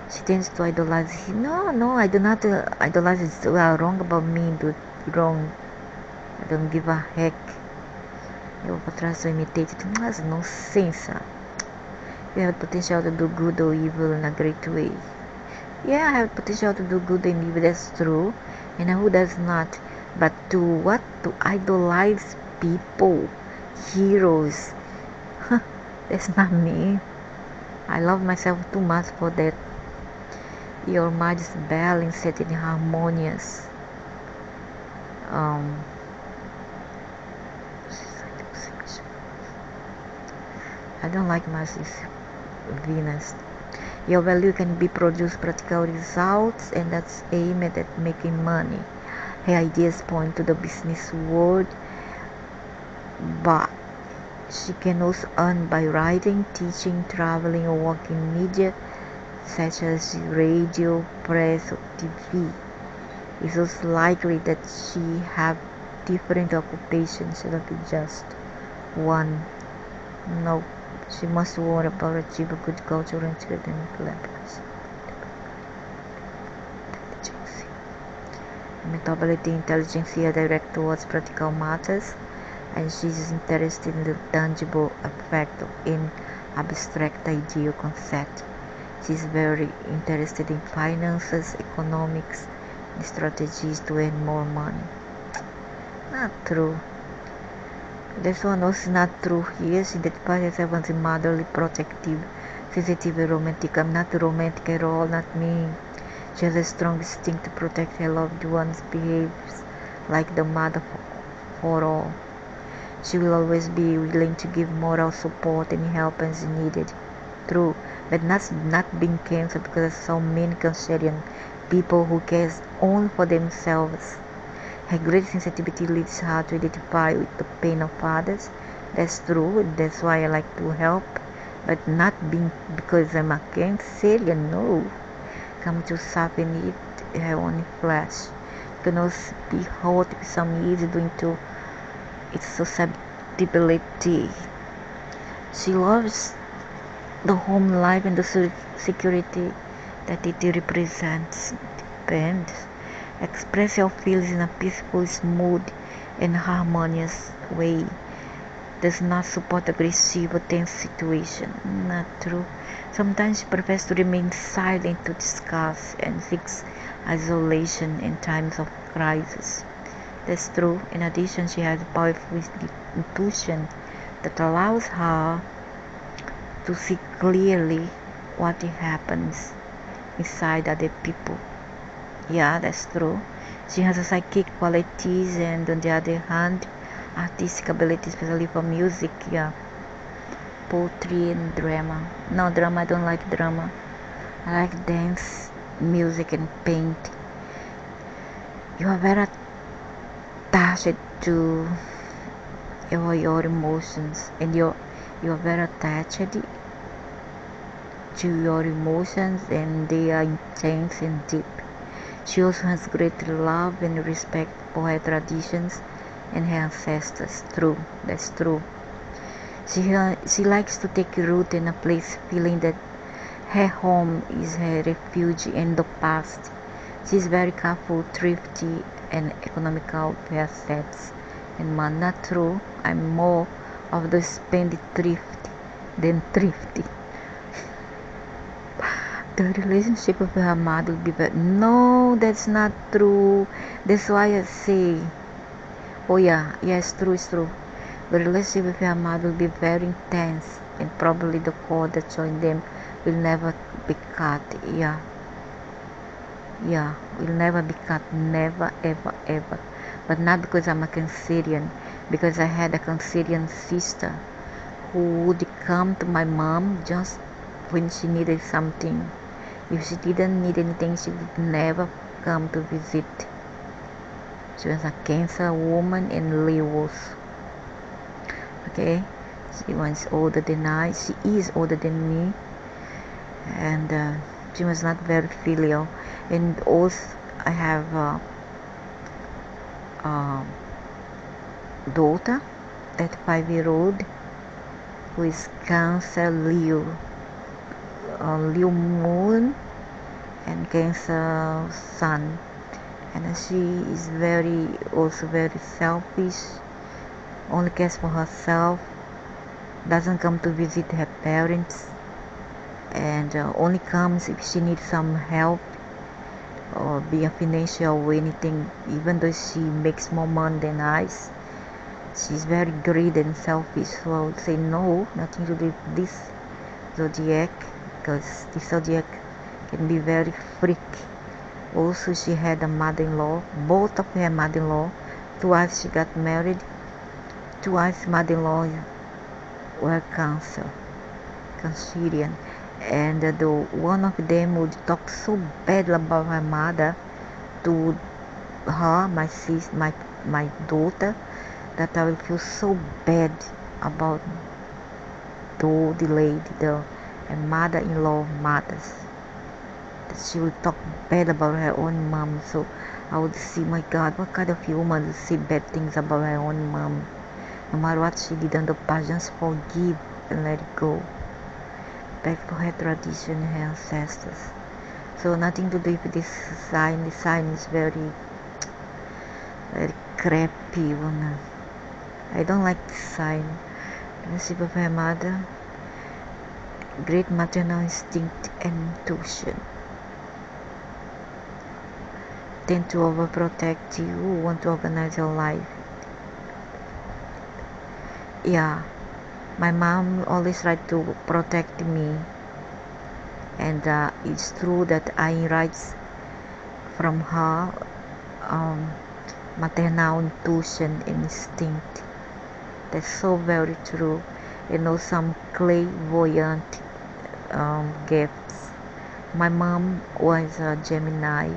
She tends to idolize. No, I do not idolize. It's wrong about me. Do wrong. I don't give a heck. Eu vou atrás to imitate it. Mas nonsense. You have potential to do good or evil in a great way. Yeah, I have potential to do good and evil. That's true. And who does not? But to idolize people, heroes. That's not me. I love myself too much for that. Your mind is balanced and harmonious. I don't like much this Venus. Your value can be produce practical results, and that's aimed at making money. Her ideas point to the business world, but she can also earn by writing, teaching, traveling, or working in media such as radio, press, or TV. It's also likely that she have different occupations instead of just one. No, she must work about achieve a good cultural and academic levels. Mentality, intelligence are direct towards practical matters, and she is interested in the tangible effect of an abstract idea or concept. She is very interested in finances, economics, and strategies to earn more money. Not true. This one also not true here. She identifies herself as a motherly, protective, sensitive, and romantic. I'm not romantic at all, not me. She has a strong instinct to protect her loved ones, behaves like the mother for all. She will always be willing to give moral support and help as needed. True, but not being cancer because so many Cancerian people who cares only for themselves. Her great sensitivity leads her to identify with the pain of others. That's true, that's why I like to help, but not being because I'm a Cancerian, no. Come to soften it, her own flesh. Can also be hot with some easy due to its susceptibility. She loves the home life and the security that it represents. Depends. Express your feelings in a peaceful, smooth, and harmonious way. Does not support aggressive or tense situation. Not true. Sometimes she prefers to remain silent to discuss and seeks isolation in times of crisis. That's true. In addition, she has a powerful intuition that allows her to see clearly what happens inside other people. Yeah, that's true. She has a psychic qualities, and on the other hand, artistic ability, especially for music. Yeah, poetry and drama. No, drama, I don't like drama. I like dance, music, and paint. You are very attached to your emotions, and you are very attached to your emotions, and they are intense and deep. She also has great love and respect for her traditions and her ancestors. True, that's true. She likes to take root in a place, feeling that her home is her refuge in the past. She is very careful, thrifty, and economical with her assets. And man, not true. I'm more of the spendthrift than thrifty. The relationship with her mother will be better. No, that's not true. That's why I say, oh yeah, yes, true, it's true. The relationship with her mother will be very intense, and probably the cord that joined them will never be cut. Yeah, will never be cut. Never, ever, ever. But not because I'm a Cancerian, because I had a Cancerian sister who would come to my mom just when she needed something. If she didn't need anything, she would never come to visit. She was a Cancer woman in Leos. Okay, she was older than I. She is older than me, and she was not very filial. And also, I have a daughter at 5-year-old who is Cancer Leo, Leo moon and Cancer sun, and she is also very selfish, only cares for herself, doesn't come to visit her parents, and only comes if she needs some help or be a financial or anything. Even though she makes more money than us, she's very greedy and selfish. So I would say no, nothing to do with this zodiac, because this zodiac can be very freaky. Also, she had a mother-in-law, both of her mother-in-law. Twice she got married, twice mother-in-law were Cancerian, and the one of them would talk so bad about her mother to her, my daughter, that I will feel so bad about the lady, the mother-in-law mothers. That she would talk bad about her own mom. So I would see, my God, what kind of human would say bad things about her own mom? No matter what she did in the past, just forgive and let it go. Back to her tradition, her ancestors. So nothing to do with this sign. This sign is very, very crappy one. I don't like this sign. The shape of her mother, great maternal instinct and intuition. Tend to overprotect you, want to organize your life. Yeah, my mom always tried to protect me, and it's true that I inherit from her maternal intuition and instinct. That's so very true. Some clairvoyant gifts. My mom was a Gemini.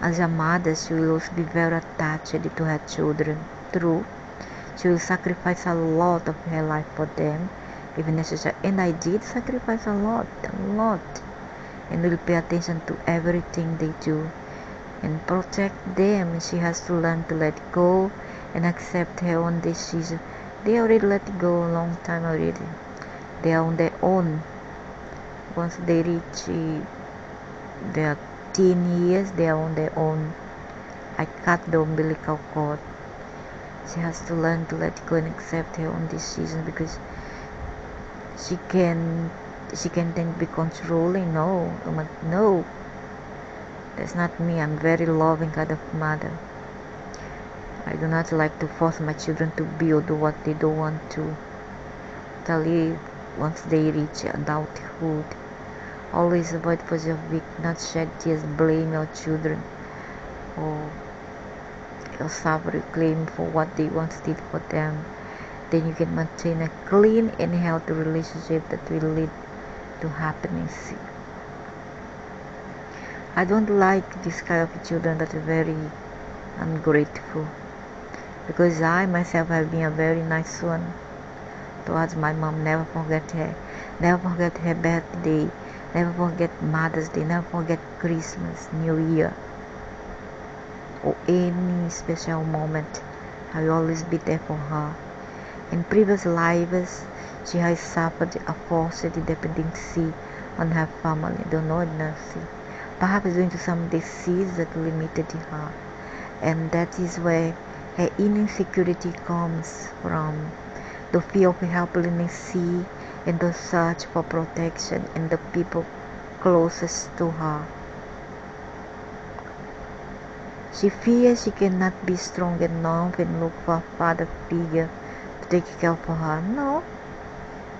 As a mother, she will also be very attached to her children. True, she will sacrifice a lot of her life for them, if necessary. And I did sacrifice a lot, and will pay attention to everything they do and protect them. She has to learn to let go and accept her own decision. They already let go a long time already. They are on their own. Once they reach their teen years, they are on their own. I cut the umbilical cord. She has to learn to let go and accept her own decisions, because she can then be controlling. No, that's not me. I'm very loving kind of mother. I do not like to force my children to build what they don't want to. Tell you, once they reach adulthood, always avoid positive victim, not shed tears, blame your children or self-reclaim for what they once did for them. Then you can maintain a clean and healthy relationship that will lead to happiness. I don't like this kind of children that are very ungrateful, because I myself have been a very nice one towards my mom. Never forget her birthday, never forget Mother's Day, never forget Christmas, New Year, or any special moment. I will always be there for her. In previous lives, she has suffered a forced dependency on her family. Don't know nothing. Perhaps due to some disease that limited her, and that is where her inner insecurity comes from. The fear of helplessness and the search for protection in the people closest to her. She fears she cannot be strong enough and look for a father figure to take care of her. No,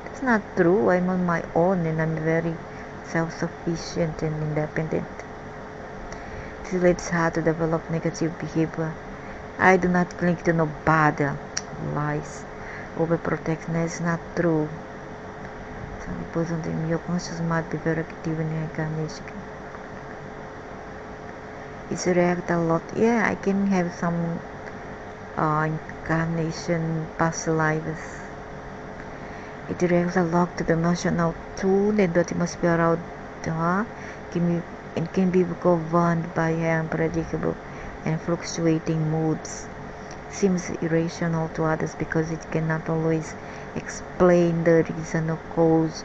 that's not true. I'm on my own and I'm very self-sufficient and independent. This leads her to develop negative behavior. I do not cling to nobody. Lies. Overprotection is not true. Some people don't think your conscious might be very active in incarnation. It's react a lot. Yeah, I can have some incarnation past lives. It reacts a lot to the emotional tone and the atmosphere around her can be governed by her unpredictable and fluctuating moods. Seems irrational to others because it cannot always explain the reason or cause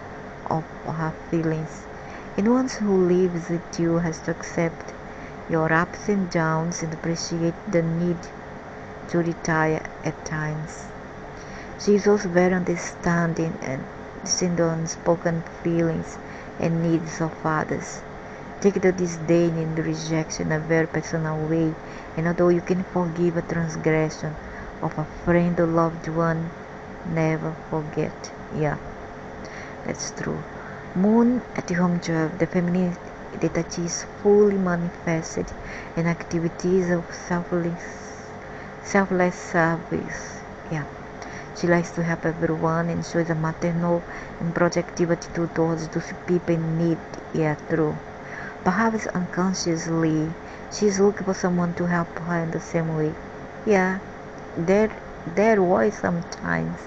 of her feelings. And one who lives with you has to accept your ups and downs and appreciate the need to retire at times. She is also very understanding and seeing the unspoken feelings and needs of others. Take the disdain and the rejection in a very personal way, and although you can forgive a transgression of a friend or loved one, never forget. Yeah, that's true. Moon at home 12, the feminine that is fully manifested in activities of selfless service. Yeah. She likes to help everyone and shows a maternal and protective attitude towards those people in need. Yeah, true. Perhaps unconsciously, she is looking for someone to help her in the same way. Yeah, there was some times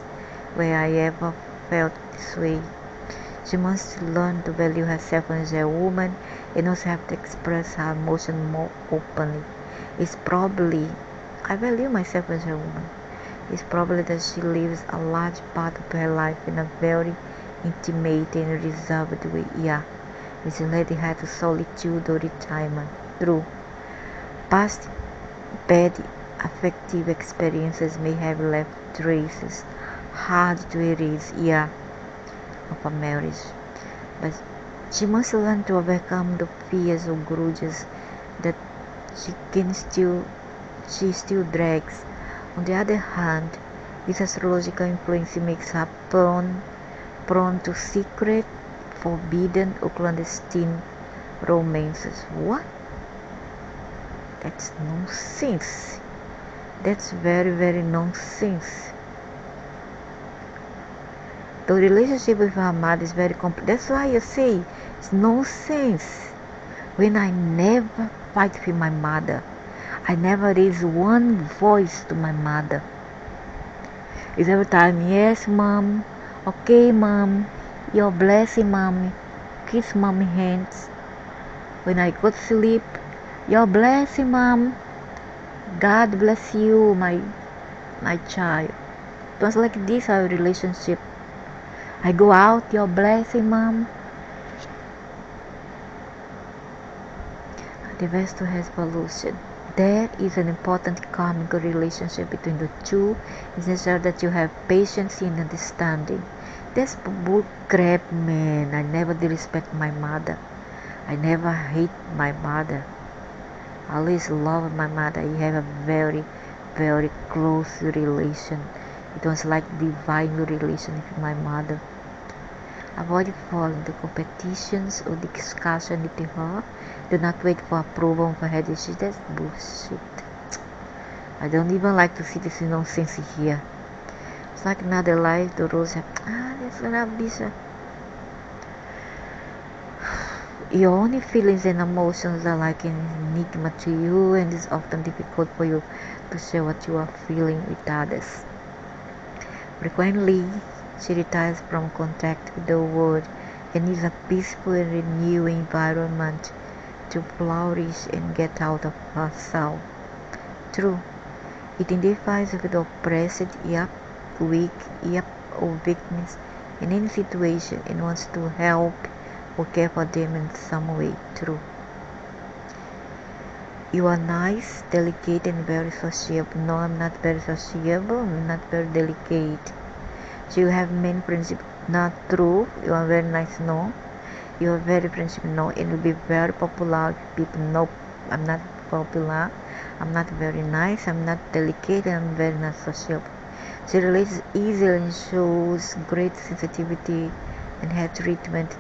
where I ever felt this way. She must learn to value herself as a woman and also have to express her emotion more openly. It's probably, I value myself as a woman. It's probably that she lives a large part of her life in a very intimate and reserved way. Yeah, which led her to solitude or retirement. True. Past bad affective experiences may have left traces hard to erase, yeah, of a marriage. But she must learn to overcome the fears or grudges that she still drags. On the other hand, this astrological influence makes her prone to secret, forbidden or clandestine romances. What? That's nonsense. That's very, very nonsense. The relationship with our mother is very complex. That's why I say it's nonsense. When I never fight with my mother, I never raise one voice to my mother. It's every time, yes, mom, okay, mom, your blessing, mommy, kiss mommy hands. When I go to sleep, your blessing, mom, God bless you, my child. It was like this, our relationship. I go out, your blessing, mom. The West has evolution. There is an important karmic relationship between the two. It's necessary that you have patience and understanding. That's bull crap, man. I never disrespect my mother. I never hate my mother. I always love my mother. I have a very, very close relation. It was like divine relation with my mother. Avoid falling into competitions or discussion with her. Do not wait for approval for her decision. That's bullshit. I don't even like to see this nonsense here. It's like another life. The rules have that's rubbish. Your only feelings and emotions are like an enigma to you, and it's often difficult for you to share what you are feeling with others. Frequently, she retires from contact with the world and needs a peaceful and renewing environment to flourish and get out of herself. True, it identifies with the oppressed, weak, or weakness in any situation and wants to help or care for them in some way. True. You are nice, delicate, and very sociable. No, I'm not very sociable. I'm not very delicate. So you have many principles. Not true. You are very nice. No. You are very principle. No. It will be very popular. People. Nope. I'm not popular. I'm not very nice. I'm not delicate. I'm very not sociable. She relates easily and shows great sensitivity and her treatment,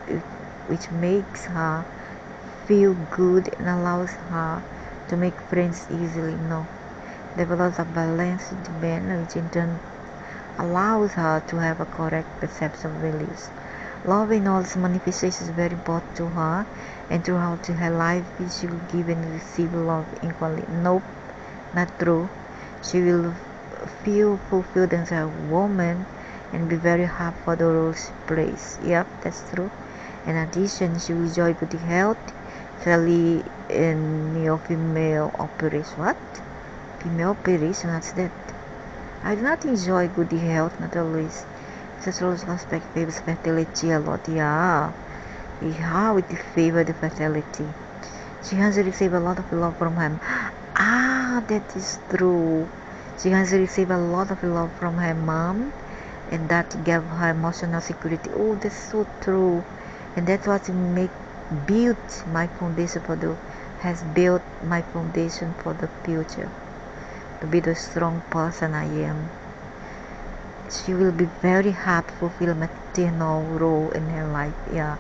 which makes her feel good and allows her to make friends easily. No. Develops a balanced manner, which in turn allows her to have a correct perception of values. Love in all its manifestations is very important to her, and throughout her life she will give and receive love equally. Nope, not true. She will feel fulfilled as a woman and be very happy for the role she plays. Yep, that's true. In addition, she will enjoy good health, fairly in male-female operation. What? Female operation? What's that? I do not enjoy good health, not always. Sexual aspect favors fertility a lot. Yeah, how it favors the fertility. She has received a lot of love from him. That is true. She has received a lot of love from her mom, and that gave her emotional security. Oh, that's so true. And that's what built my foundation has built my foundation for the future. To be the strong person I am. She will be very happy to fulfill maternal role in her life. Yeah.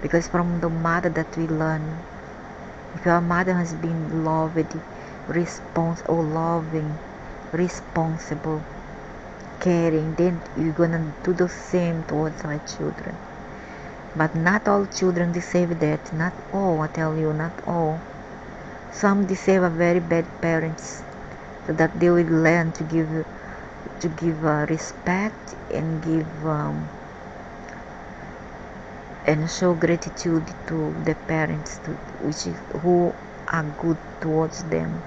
Because from the mother that we learn, if your mother has been loving, responsible, caring, then you're gonna do the same towards our children. But not all children deserve that. Not all, I tell you, not all. Some deserve a very bad parents, so that they will learn to give respect and give and show gratitude to the parents who are good towards them.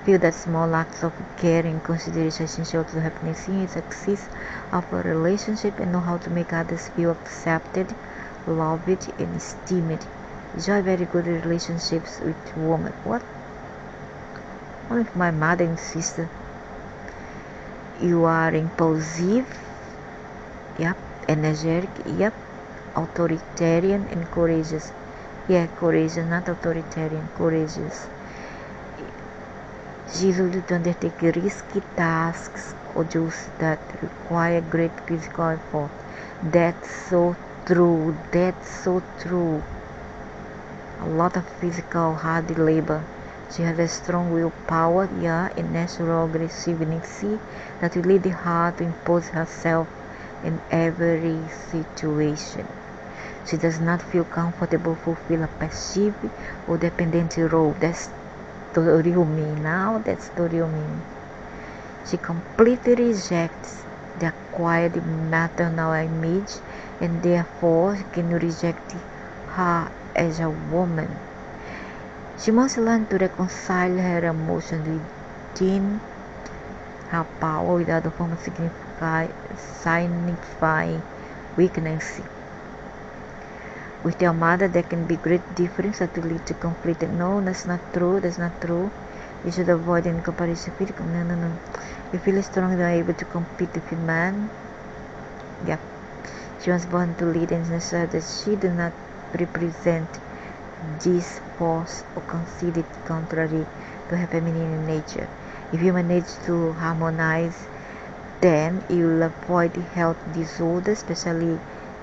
Feel that small acts of care and consideration essential to happiness and success of a relationship, and know how to make others feel accepted, loved, and esteemed. Enjoy very good relationships with women. What? Only with my mother and sister. You are impulsive, yep, energetic, yep, authoritarian and courageous. Yeah, courageous, not authoritarian, courageous. She is able to undertake risky tasks or jobs that require great physical effort. That's so true. That's so true. A lot of physical hard labor She has a strong willpower, yeah, and natural aggressiveness that will lead her to impose herself in every situation. She does not feel comfortable fulfill a passive or dependent role. That's the real me now. That's the real me. She completely rejects the acquired maternal image and therefore can reject her as a woman. She must learn to reconcile her emotions within her power without the form of signifying weakness. With your mother, there can be great difference that will lead to conflict. No, that's not true. That's not true. You should avoid any comparison. No. You feel strong and are able to compete with a man. Yeah. She was born to lead and necessary that she do not represent this force or consider it contrary to her feminine nature. If you manage to harmonize, then you will avoid health disorders, especially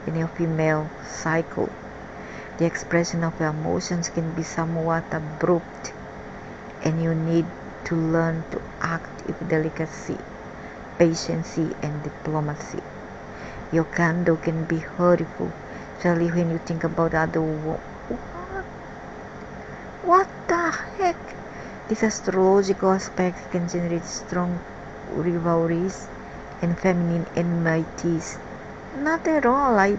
in your female cycle. The expression of your emotions can be somewhat abrupt, and you need to learn to act with delicacy, patience, and diplomacy. Your candor can be hurtful, especially when you think about other What the heck? This astrological aspect can generate strong rivalries and feminine enmities. Not at all. I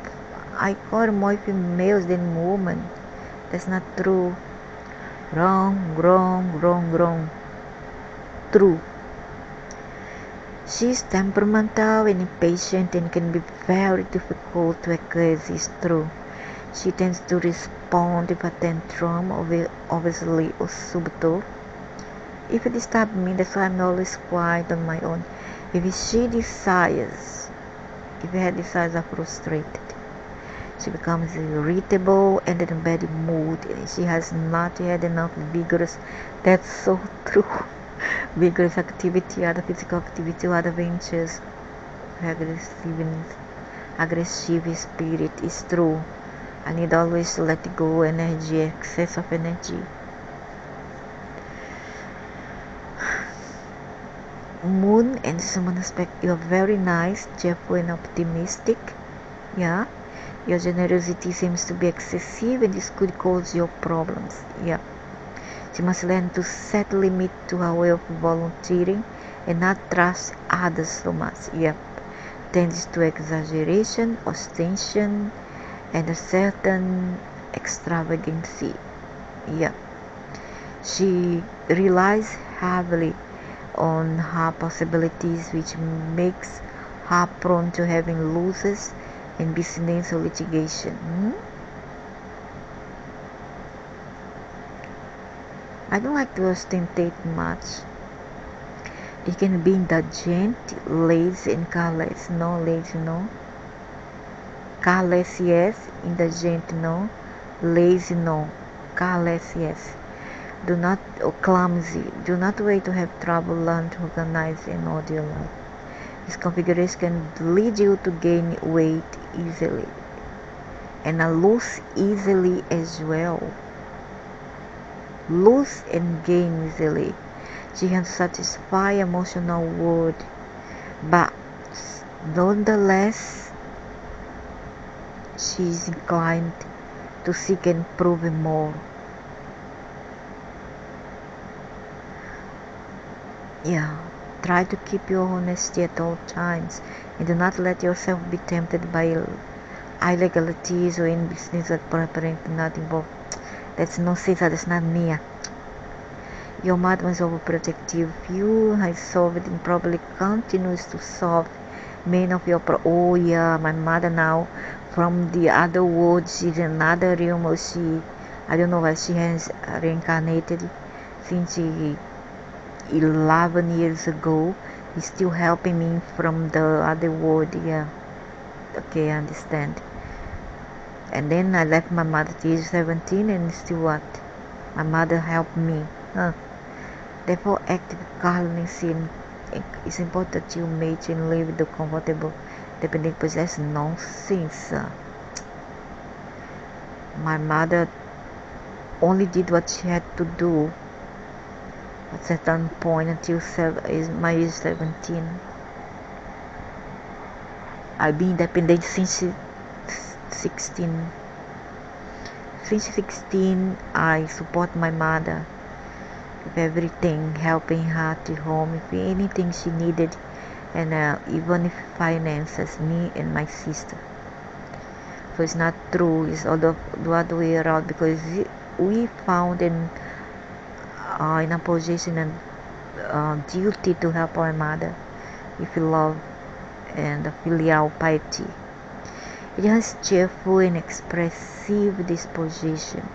call more females than women. That's not true. Wrong. True. She's temperamental and impatient and can be very difficult to coexist. True. She tends to respond with a tantrum, obviously or subtle. If it disturbs me, that's why I'm always quiet on my own. If her desires are frustrated, she becomes irritable and in a bad mood. She has not had enough that's so true, vigorous activity, other physical activity, other ventures. Aggressive spirit is true. I need always to let go energy, excess of energy. Moon and Sun aspect, you are very nice, cheerful and optimistic. Yeah. Your generosity seems to be excessive and this could cause your problems. Yeah. She must learn to set limit to her way of volunteering and not trust others so much. Yeah. Tends to exaggeration, ostentation, and a certain extravagancy. Yeah. She relies heavily on her possibilities, which makes her prone to having losses in business or litigation. I don't like to ostentate much. It can be indulgent, lazy, and careless. No, lazy, no. Careless, yes. Indulgent, no. Lazy, no. Careless, yes. Do not, or clumsy. Do not wait to have trouble. Learn to organize and order your life. This configuration can lead you to gain weight easily and lose easily as well. Lose and gain easily. She can satisfy emotional wound, but nonetheless, she is inclined to seek and prove more. Yeah, try to keep your honesty at all times and do not let yourself be tempted by illegalities or in business that apparently not involved. That's nonsense. That's not me. Your mother was overprotective. You have solved and probably continues to solve many of your oh yeah, my mother now from the other world, she's in another realm, or I don't know why she has reincarnated since 11 years ago. Is still helping me from the other world. Yeah, okay, I understand. And then I left my mother at age 17 and still what? My mother helped me. Therefore, active calmness is important that you make and live the comfortable dependent possess nonsense. My mother only did what she had to do at a certain point until my age 17. I've been independent since 16. Since 16, I support my mother with everything, helping her at home if anything she needed, and even if finances, me and my sister. So it's not true, it's all the other way around, because we found in a position and duty to help our mother with love and filial piety. It has cheerful and expressive disposition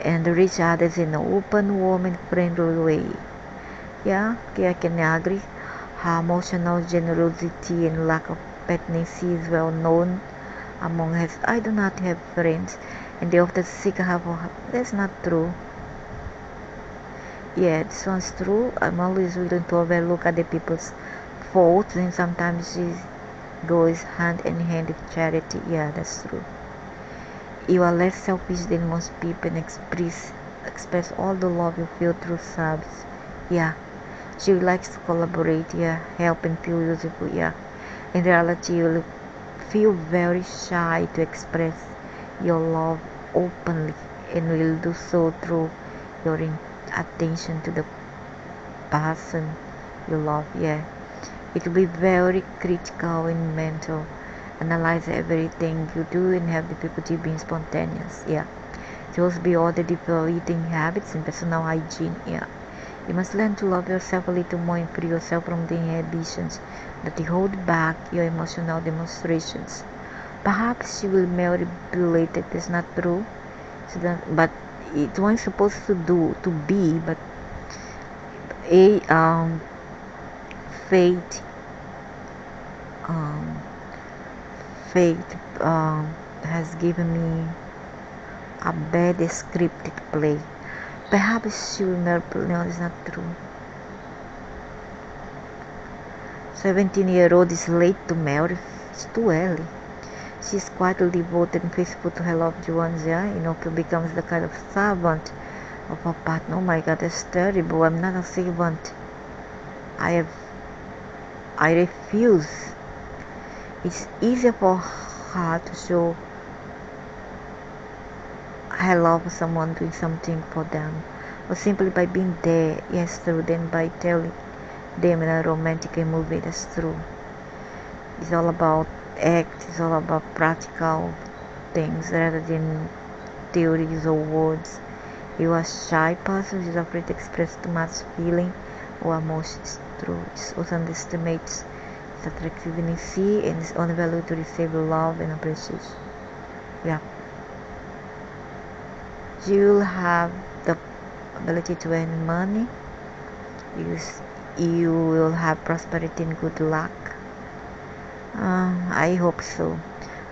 and reach others in an open, warm and friendly way. Yeah, I can agree. Her emotional generosity and lack of pettiness is well known among us. I do not have friends and they often seek her for help. That's not true. Yeah, this one's true. I'm always willing to overlook other people's faults, and sometimes it goes hand in hand with charity. Yeah, that's true. You are less selfish than most people and express all the love you feel through service. Yeah, she likes to collaborate. Yeah, help and feel useful. Yeah, in reality, you feel very shy to express your love openly, and will do so through your attention to the person you love. Yeah, it will be very critical and mental. Analyze everything you do and have difficulty being spontaneous. Yeah, just be all the deeper eating habits and personal hygiene. Yeah, you must learn to love yourself a little more and free yourself from the inhibitions that hold back your emotional demonstrations. Perhaps she will marry belated. That's not true. But it was supposed to be, but a fate um fate has given me a bad scripted play. Perhaps she will marry. No, it's not true. 17-year-old is late to marry. It's too early. She is quite devoted and faithful to her loved ones. Yeah, becomes the kind of servant of her partner. Oh my God, that's terrible. I'm not a servant. I refuse. It's easier for her to show her love for someone doing something for them, or simply by being there. Yes, true. Than by telling them in a romantic movie. That's true. It's all about act. It's all about practical things rather than theories or words. You are a shy person who is afraid to express too much feeling or emotions. True. It also underestimates its attractiveness and its own value to receive love and appreciation. Yeah. You'll have the ability to earn money. You will have prosperity and good luck. I hope so.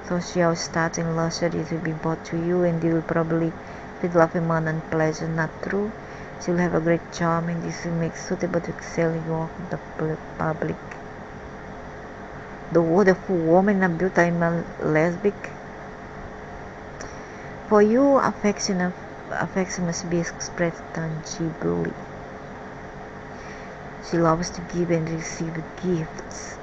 Social status and luxuries will be brought to you, and you will probably feel love, money, and pleasure. Not true. She will have a great charm, and this will make suitable to excel in your the public. The wonderful woman and beauty I'm lesbic. For you, affection must be expressed tangibly. She loves to give and receive gifts.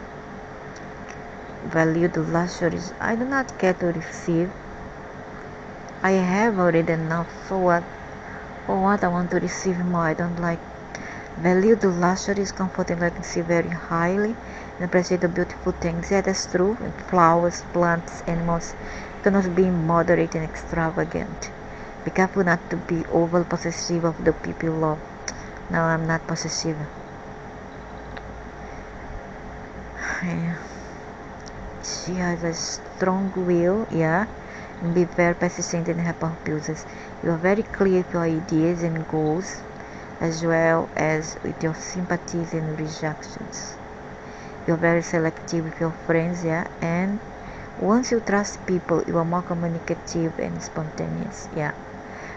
Value the luxuries. I do not care to receive. I have already enough. So what? For what I want to receive more? I don't like. Value the luxuries, comfort and see very highly, and appreciate the beautiful things. Yeah, that's true. And flowers, plants, animals. You cannot be moderate and extravagant. Be careful not to be over possessive of the people you love. No, I'm not possessive. Yeah. She has a strong will, yeah, and be very persistent in her purposes. You are very clear with your ideas and goals, as well as with your sympathies and rejections. You are very selective with your friends, yeah, and once you trust people, you are more communicative and spontaneous, yeah.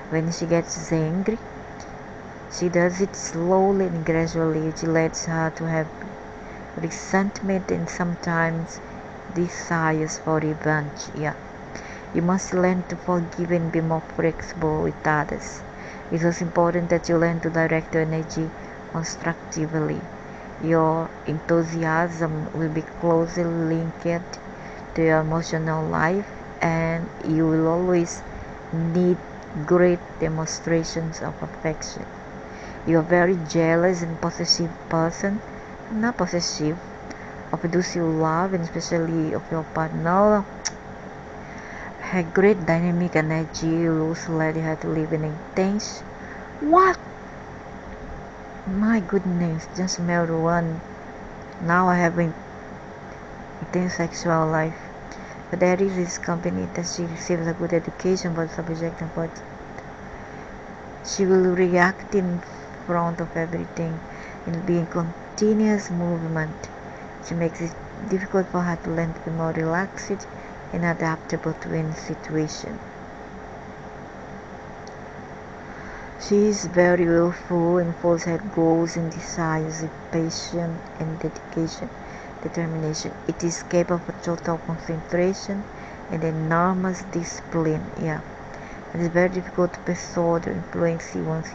When she gets angry, she does it slowly and gradually, which leads her to have resentment and sometimes desires for revenge. Yeah, you must learn to forgive and be more flexible with others. It's also important that you learn to direct your energy constructively. Your enthusiasm will be closely linked to your emotional life, and you will always need great demonstrations of affection. You are very jealous and possessive person. Not possessive of those you love, and especially of your partner. Have great dynamic energy. You also let her to live in intense. What? My goodness, just married one. Now I have an intense sexual life. But there is this company that she receives a good education for subject and what she will react in front of everything and be in continuous movement. She makes it difficult for her to learn to be more relaxed and adaptable to any situation. She is very willful and follows her goals and desires with passion and determination. It is capable of total concentration and enormous discipline. Yeah, it is very difficult to persuade or influence you once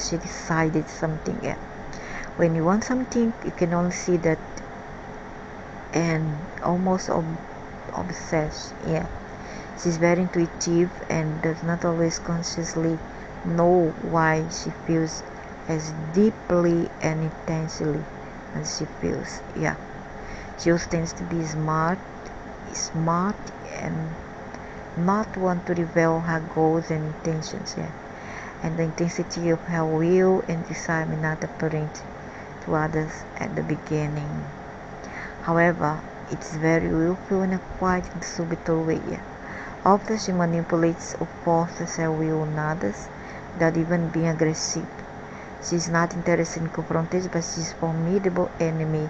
she decided something. Yeah, when you want something, you can only see that and almost obsessed. Yeah. She's very intuitive and does not always consciously know why she feels as deeply and intensely as she feels. Yeah. She also tends to be smart and not want to reveal her goals and intentions. Yeah. And the intensity of her will and desire may not apparent to others at the beginning. However, it's very willful in a quite subtle way. Yeah. Often she manipulates or forces her will on others without even being aggressive. She is not interested in confrontation, but she is a formidable enemy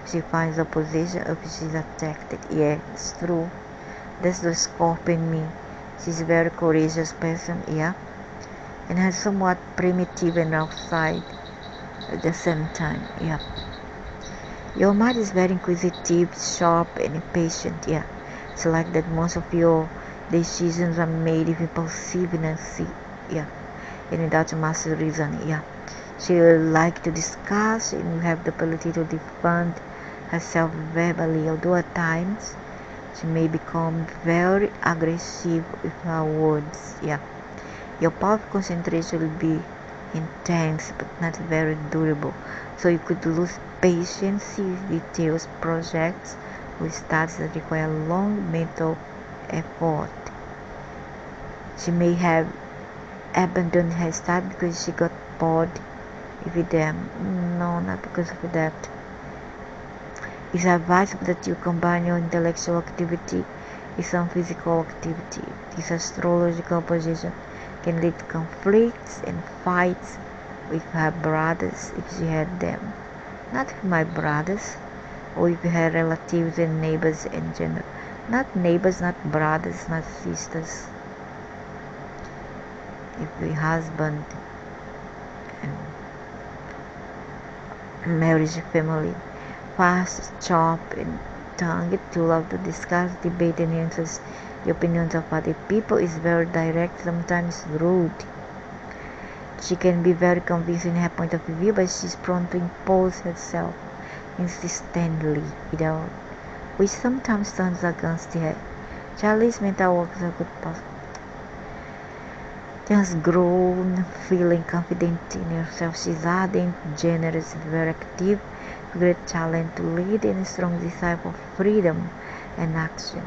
if she finds opposition or if she is attacked. Yeah, it's true. That's the scorpion in me. She's a very courageous person, yeah, and has somewhat primitive and outside at the same time, yeah. Your mind is very inquisitive, sharp, and impatient, yeah. It's like that most of your decisions are made with impulsiveness, yeah, and without much reason, yeah. She will like to discuss and have the ability to defend herself verbally, although at times she may become very aggressive with her words, yeah. Your power of concentration will be intense but not very durable, so you could lose patience with details projects with tasks that require long mental effort. She may have abandoned her study because she got bored with them. No, not because of that. It's advisable that you combine your intellectual activity with some physical activity. This astrological position can lead to conflicts and fights with her brothers if she had them. Not with my brothers, or with her relatives and neighbors in general. Not neighbors, not brothers, not sisters. If the husband and marriage family, fast, sharp, and tongue to love to discuss, debate, and answer the opinions of other people, is very direct, sometimes rude. She can be very convincing in her point of view, but she's prone to impose herself insistently, without which sometimes turns against her. Charlie's mental work is a good person. She has grown feeling confident in herself. She's ardent, generous, very active, great talent to lead, and a strong desire for freedom and action.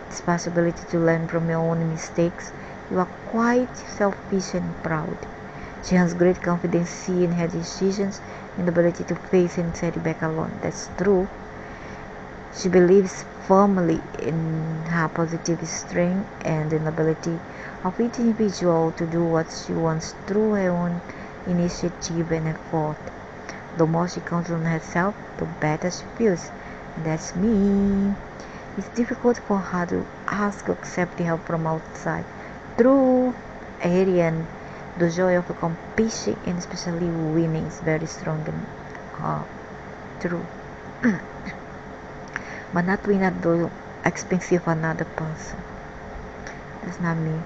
This possibility to learn from your own mistakes. You are quite selfish and proud. She has great confidence in her decisions and the ability to face and set it back alone. That's true. She believes firmly in her positive strength and the ability of each individual to do what she wants through her own initiative and effort. The more she counts on herself, the better she feels. And that's me. It's difficult for her to ask or accept help from outside. True, Arian, the joy of competing and especially winning is very strong in her. True. But not win at the expense of another person. That's not me.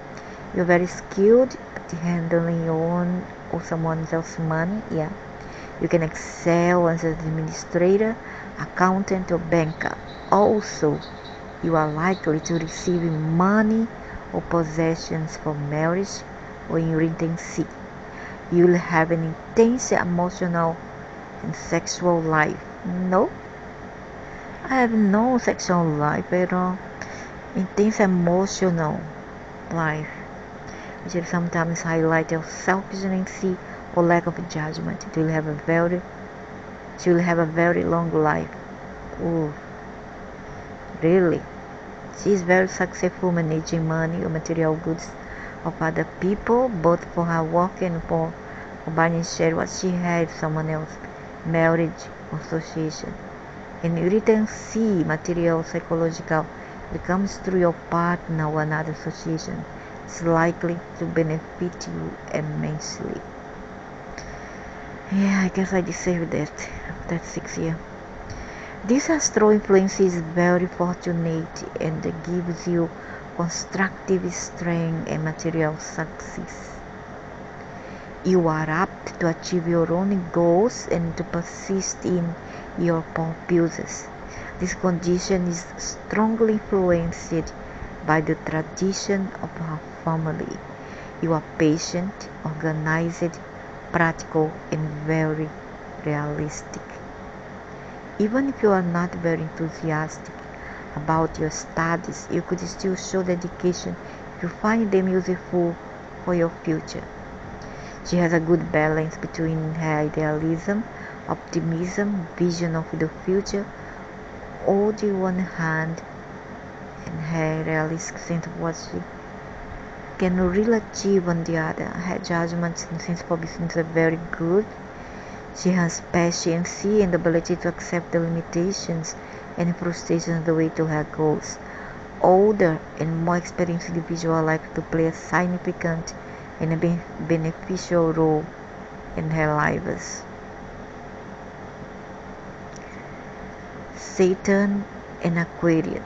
You're very skilled, but handling your own or someone else's money. Yeah, you can excel as an administrator, accountant, or banker. Also, you are likely to receive money or possessions from marriage or intimacy. You will have an intense emotional and sexual life. No, I have no sexual life at all. Intense emotional life, which will sometimes highlight your selfishness or lack of judgment. She will have a very long life. Ooh, really? She is very successful managing money or material goods of other people, both for her work and for buying and share what she had with someone else, marriage or association. And written C, material, psychological, it comes through your partner or another association. It's likely to benefit you immensely. Yeah, I guess I deserve that. That's 6 years. This astral influence is very fortunate and gives you constructive strength and material success. You are apt to achieve your own goals and to persist in your purposes. This condition is strongly influenced by the tradition of our family. You are patient, organized, practical, and very realistic. Even if you are not very enthusiastic about your studies, you could still show dedication if you find them useful for your future. She has a good balance between her idealism, optimism, vision of the future on the one hand, and her realistic sense of what she can really achieve on the other. Her judgment and sense for business are very good. She has patience and the ability to accept the limitations and frustrations of the way to her goals. Older and more experienced individuals are likely to play a significant and a beneficial role in her lives. Saturn and Aquarius.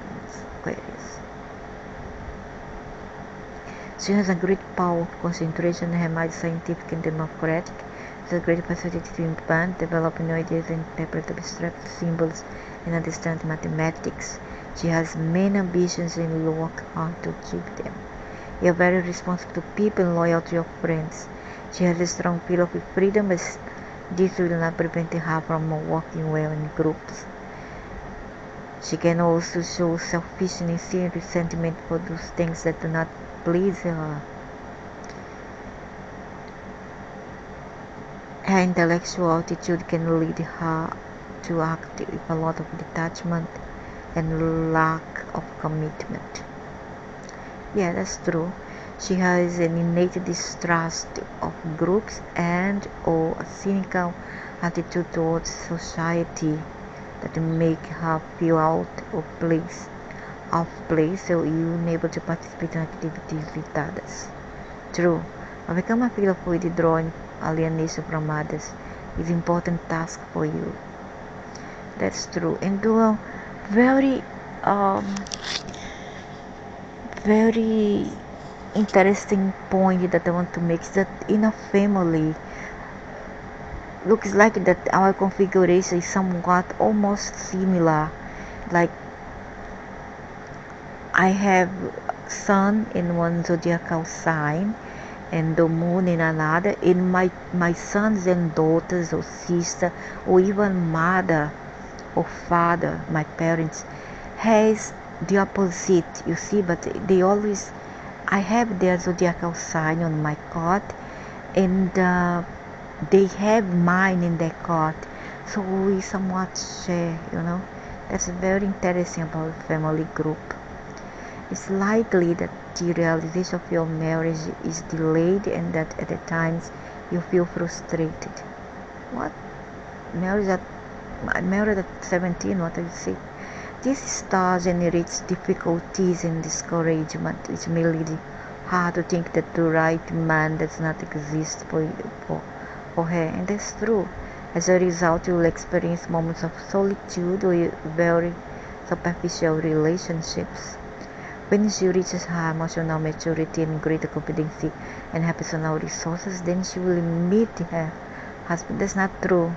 She has a great power of concentration and her mind is scientific and democratic. She has a great facility to invent, develop new ideas, and interpret abstract symbols and understand mathematics. She has many ambitions and will work hard to achieve them. You are very responsible to people and loyal to your friends. She has a strong feel of freedom, but this will not prevent her from working well in groups. She can also show selfishness and resentment for those things that do not please her. Her intellectual attitude can lead her to act with a lot of detachment and lack of commitment. Yeah, that's true. She has an innate distrust of groups and or a cynical attitude towards society that make her feel out of place, so you're unable to participate in activities with others. True. Overcome a feel of withdrawing alienation from others is an important task for you. That's true. And a very very interesting point that I want to make is that in a family, looks like that our configuration is somewhat almost similar. Like I have sun in one zodiacal sign and the moon in another, in my sons and daughters or sister or even mother or father, my parents, has the opposite, you see, but they always, I have their zodiacal sign on my card and they have mine in their card, so we somewhat share, That's very interesting about family group. It's likely that the realization of your marriage is delayed and that at the times you feel frustrated. What? I married at 17, what do you say? This star generates difficulties and discouragement. It's merely hard to think that the right man does not exist for her, and that's true. As a result, you will experience moments of solitude or very superficial relationships. When she reaches her emotional maturity and greater competency and her personal resources, then she will meet her husband. That's not true.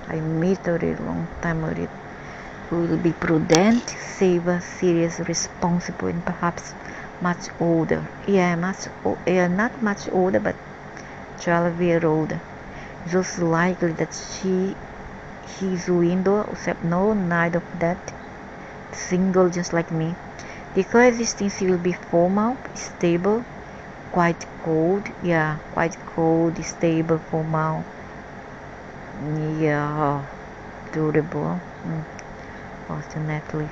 I met already a long time already. Who will be prudent, saver, serious, responsible, and perhaps much older. Not much older, but 12 years older. It's also likely that he's window, except no, neither of that. Single, just like me. The coexistence will be formal, stable, quite cold, stable, formal, durable, fortunately.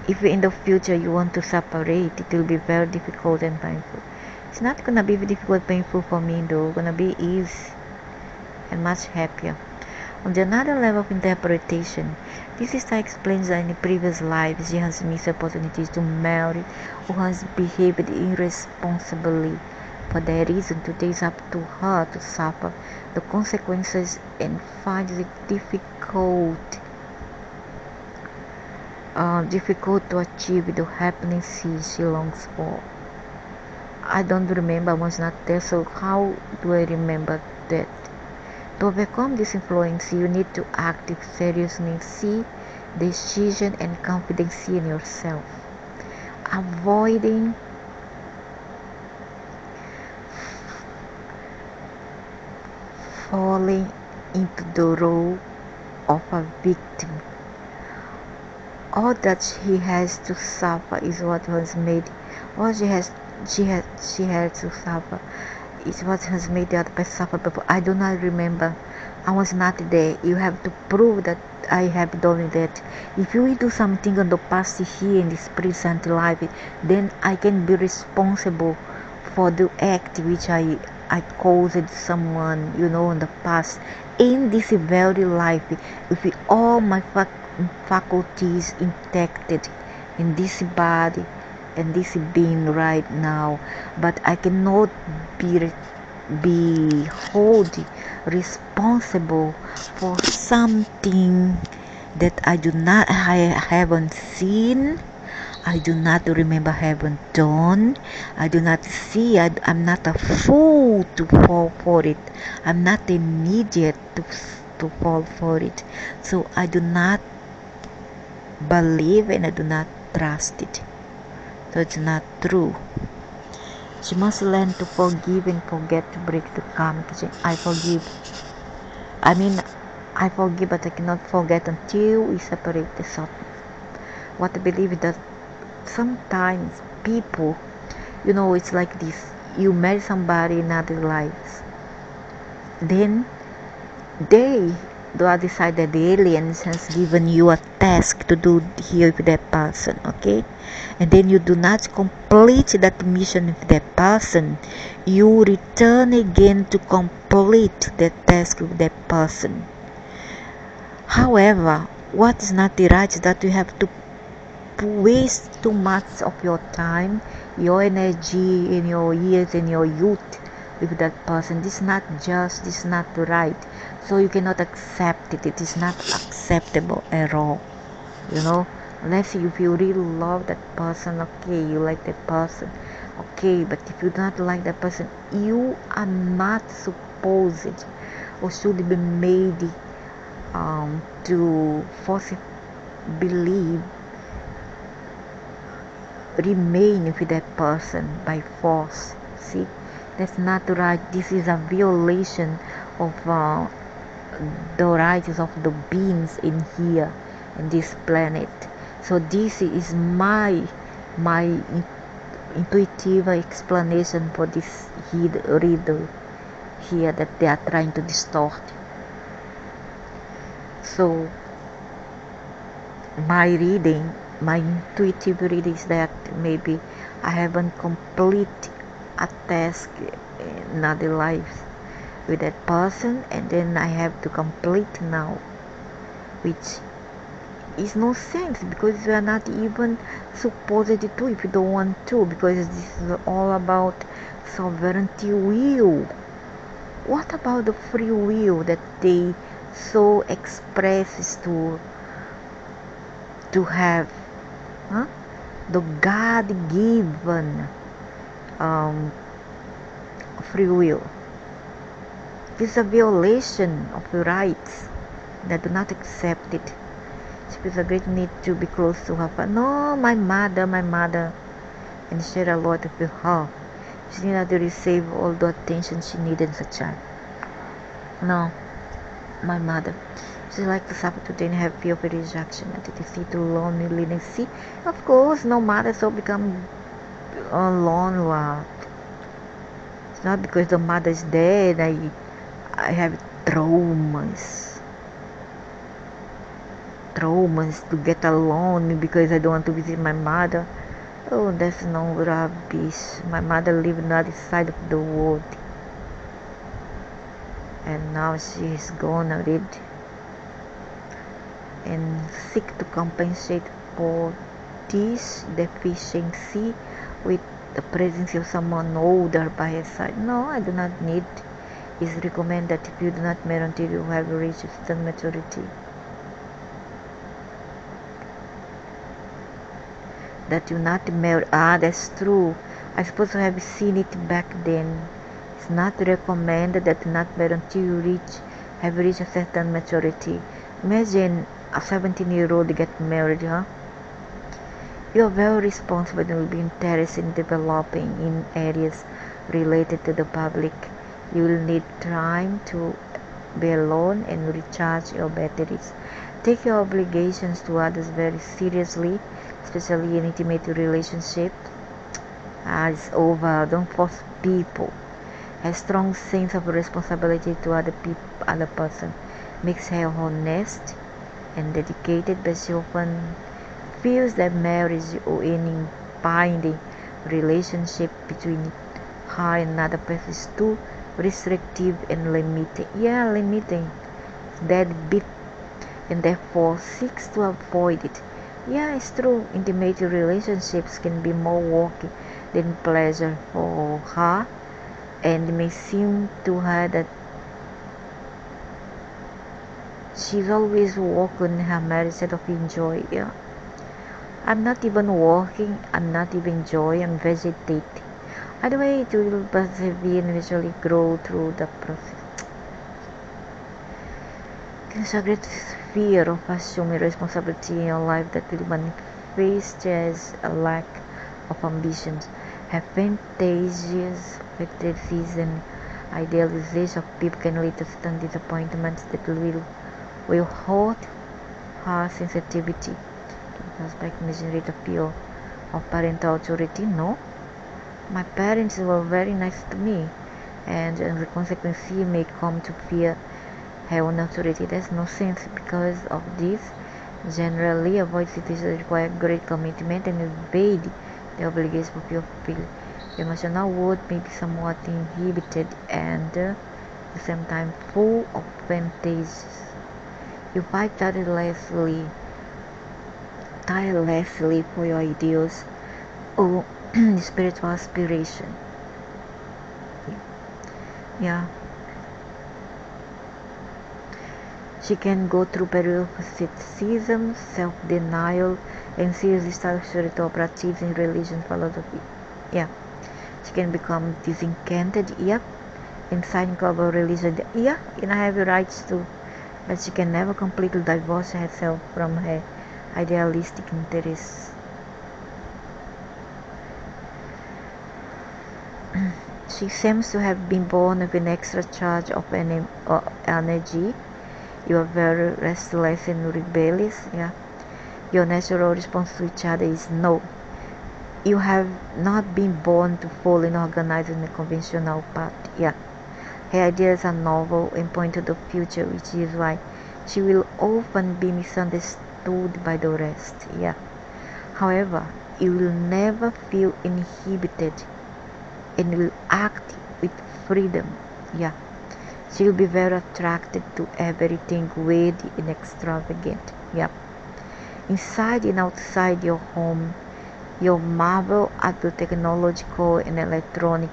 If in the future you want to separate, it will be very difficult and painful. It's not gonna be difficult and painful for me though, it's gonna be easy and much happier. On the another level of interpretation, this sister explains that in the previous life she has missed opportunities to marry or has behaved irresponsibly. For that reason, today is up to her to suffer the consequences and finds it difficult to achieve the happiness she longs for. I don't remember, I was not there, so how do I remember that? To overcome this influence, you need to act with seriousness, decision, and confidence in yourself. Avoiding falling into the role of a victim. All that she has to suffer is what has made all she had to suffer is what has made the other person suffer. But I do not remember. I was not there. You have to prove that I have done that. If you will do something in the past here in this present life, then I can be responsible for the act which I caused someone, in the past. In this very life, with all my faculties intact in this body and this being right now, but I cannot be held responsible for something that I haven't seen, I do not remember, haven't done, I do not see. I'm not a fool to fall for it. I'm not an idiot to fall for it. So I do not believe and I do not trust it. So it's not true. She must learn to forgive and forget to break the karmic chain. I forgive, but I cannot forget until we separate the soul. What I believe is that sometimes people, it's like this. You marry somebody in other lives. Then the other side, that the aliens has given you a task to do here with that person, okay? And then you do not complete that mission with that person, you return again to complete that task with that person. However, what is not the right is that you have to waste too much of your time, your energy, in your years, in your youth with that person. This is not just, this is not right. So you cannot accept it. It is not acceptable at all. Unless if you really love that person, okay, you like that person, okay. But if you do not like that person, you are not supposed or should be made to force believe remain with that person by force. See, that's not right. This is a violation of the rights of the beings in here in this planet. So this is my intuitive explanation for this riddle here that they are trying to distort. So my intuitive reading is that maybe I haven't complete a task in another life with that person, and then I have to complete now, which is no sense because we are not even supposed to if you don't want to, because this is all about sovereignty will. What about the free will that they so expresses to have? the God-given free will. This is a violation of the rights that do not accept it. She feels a great need to be close to her father. No, my mother, and share a lot with her. She needed to receive all the attention she needed as a child. No, my mother. She likes to suffer today and have fear of rejection. And to see to loneliness. See, of course, no mother so become alone. Wow. It's not because the mother is dead. I have traumas to get alone because I don't want to visit my mother. Oh, that's no rubbish. My mother lived on the other side of the world, and now she is gone already, and seek to compensate for this deficiency with the presence of someone older by her side. No, I do not need. It's recommended that if you do not marry until you have reached certain maturity, that you not marry. That's true. I suppose I have seen it back then. It's not recommended that you not marry until you have reached a certain maturity. Imagine a 17-year-old get married, huh? You are very responsible and will be interested in developing in areas related to the public. You will need time to be alone and recharge your batteries. Take your obligations to others very seriously, especially in intimate relationships. It's over. Don't force people. A strong sense of responsibility to other person makes her honest and dedicated, but she often feels that marriage or any binding relationship between her and another person is too restrictive and limiting. Yeah, limiting. That bit, and therefore seeks to avoid it. Yeah, it's true. Intimate relationships can be more work than pleasure for her, and it may seem to her that she's always working her marriage instead of enjoy. Yeah, I'm not even working. I'm not even enjoying. I'm vegetating. Either way, it will persevere and eventually grow through the process. There's a great fear of assuming responsibility in your life that will manifest as a lack of ambitions. Have fantasies, and idealization of people can lead to certain disappointments that will hurt her sensitivity to the aspect imaginary the fear of parental authority. No, my parents were very nice to me, and the consequence may come to fear her own authority. There's no sense because of this. Generally, avoid situations that require great commitment and evade the obligation of your feel. Your emotional world may be somewhat inhibited and at the same time full of fantasies. You fight tirelessly for your ideals or spiritual aspiration. Yeah. She can go through periods of asceticism, self-denial, and serious spiritual practices in religion philosophy. Yeah. She can become disenchanted, yep, inside global religion, yeah, and I have rights to, but she can never completely divorce herself from her idealistic interests. She seems to have been born with an extra charge of energy. You are very restless and rebellious. Yeah. Your natural response to each other is no. You have not been born to fall in organized in a conventional path. Yeah. Her ideas are novel and point to the future, which is why she will often be misunderstood by the rest. Yeah. However, you will never feel inhibited and will act with freedom. Yeah. She will be very attracted to everything weird and extravagant. Yep. Inside and outside your home, your marvel at the technological and electronic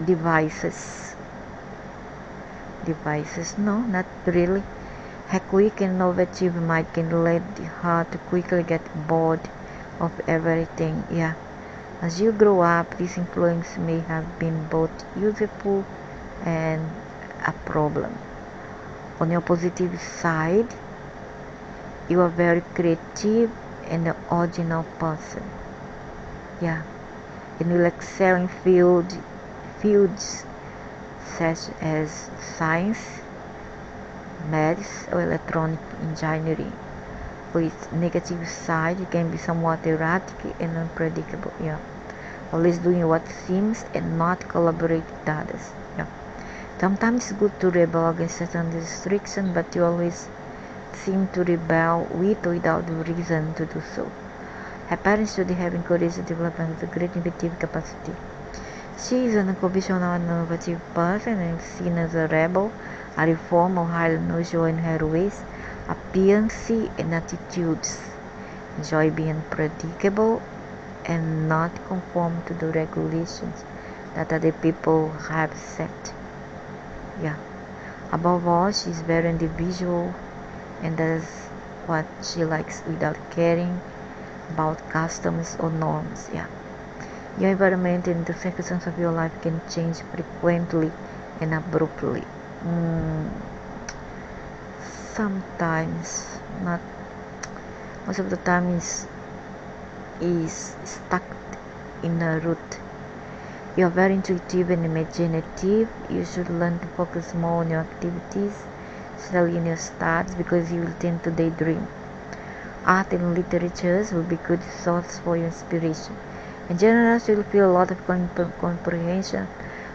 devices. No, not really. Her quick and innovative mind can lead her to quickly get bored of everything. Yeah. As you grow up, this influence may have been both useful and a problem. On your positive side, you are very creative and an original person. Yeah. And you'll excel in fields such as science, maths, or electronic engineering. With negative side, it can be somewhat erratic and unpredictable. Yeah. Always doing what seems and not collaborate with others. Yeah. Sometimes it's good to rebel against certain restriction, but you always seem to rebel with or without reason to do so. Her parents should have encouraged the development of a great innovative capacity. She is an unconventional and innovative person and seen as a rebel, a reformer, highly unusual in her ways, appearance, and attitudes. Enjoy being predictable and not conform to the regulations that other people have set. Yeah. Above all, she is very individual and does what she likes without caring about customs or norms. Yeah. Your environment and the circumstances of your life can change frequently and abruptly. Sometimes, not most of the time, is stuck in a route. You are very intuitive and imaginative. You should learn to focus more on your activities, especially in your studies, because you will tend to daydream. Art and literatures will be good source for your inspiration. In general, she will feel a lot of comprehension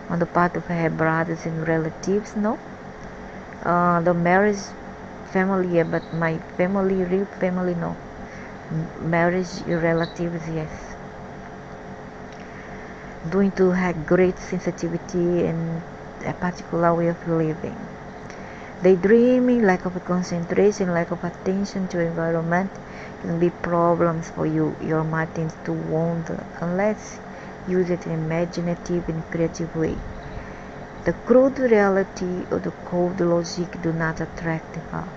on the part of her brothers and relatives. No, the marriage family, yeah, but my family, real family, no. Marriage relatives, yes. Due to her great sensitivity and a particular way of living. Daydreaming, lack of concentration, lack of attention to environment can be problems for you. Your mind tends to wander unless use it in an imaginative and creative way. The crude reality or the cold logic do not attract her.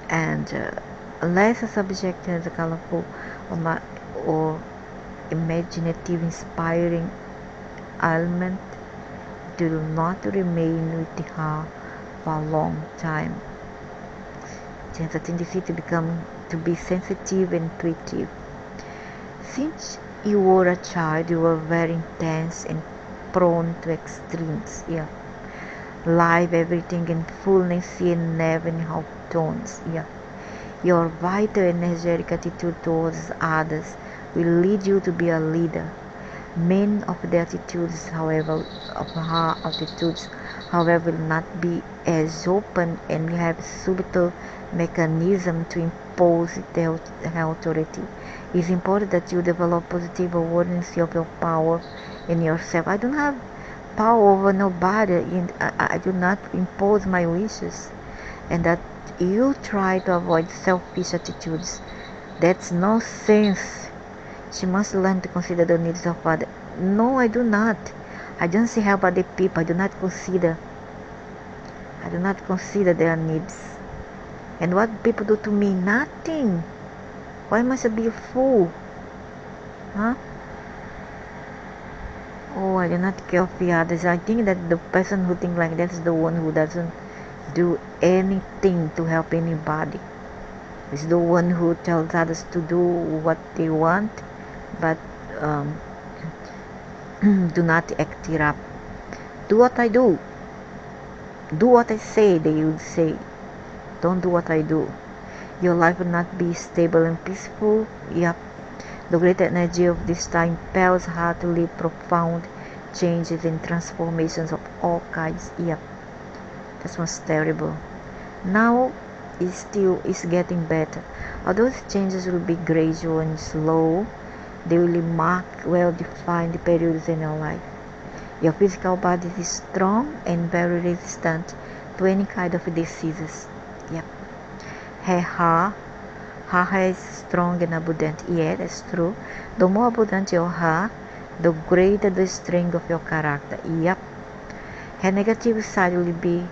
And unless a subject has a colorful or imaginative, inspiring element, it will not remain with her for a long time. It has a tendency to be sensitive and intuitive. Since you were a child, you were very intense and prone to extremes. Yeah. Live everything in fullness and never in half tones. Yeah. Your vital, energetic attitude towards others will lead you to be a leader. Many of the attitudes, however, will not be as open and have subtle mechanism to impose their authority. It's important that you develop positive awareness of your power in yourself. I don't have power over nobody, and I do not impose my wishes, and that you try to avoid selfish attitudes. That's nonsense. She must learn to consider the needs of others. No, I do not. I don't see help other people. I do not consider their needs. And what people do to me? Nothing. Why must I be a fool? Huh? Oh, I do not care for the others. I think that the person who thinks like that is the one who doesn't do anything to help anybody. It's the one who tells others to do what they want, but do not act it up. Do what I do. Do what I say, they would say. Don't do what I do. Your life will not be stable and peaceful. Yep. The great energy of this time impels her to lead profound changes and transformations of all kinds. Yep. That was terrible. Now it's getting better. Although the changes will be gradual and slow, they will mark well-defined periods in your life. Your physical body is strong and very resistant to any kind of diseases. Yep. Her hair is strong and abundant. Yeah, that's true. The more abundant your hair, the greater the strength of your character. Yep. Her negative side will be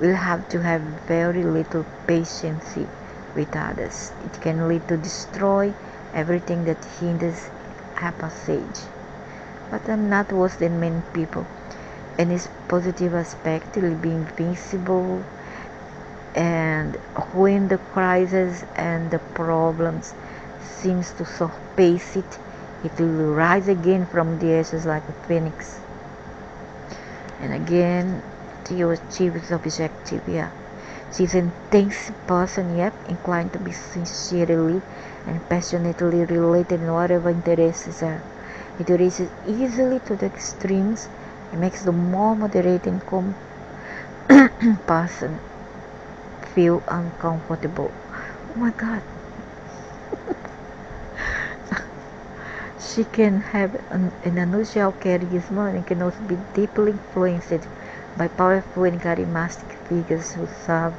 will have to have very little patience with others. It can lead to destroy everything that hinders her passage. But I'm not worse than many people. And its positive aspect will be invincible, and when the crisis and the problems seems to surpass it, it will rise again from the ashes like a phoenix, and again to achieve its objective. Yeah, she's an intense person, yep, inclined to be sincerely and passionately related in whatever interests her. It reaches easily to the extremes and makes the more moderate and calm person feel uncomfortable. Oh my God. She can have an unusual charisma and can also be deeply influenced by powerful and charismatic figures who serve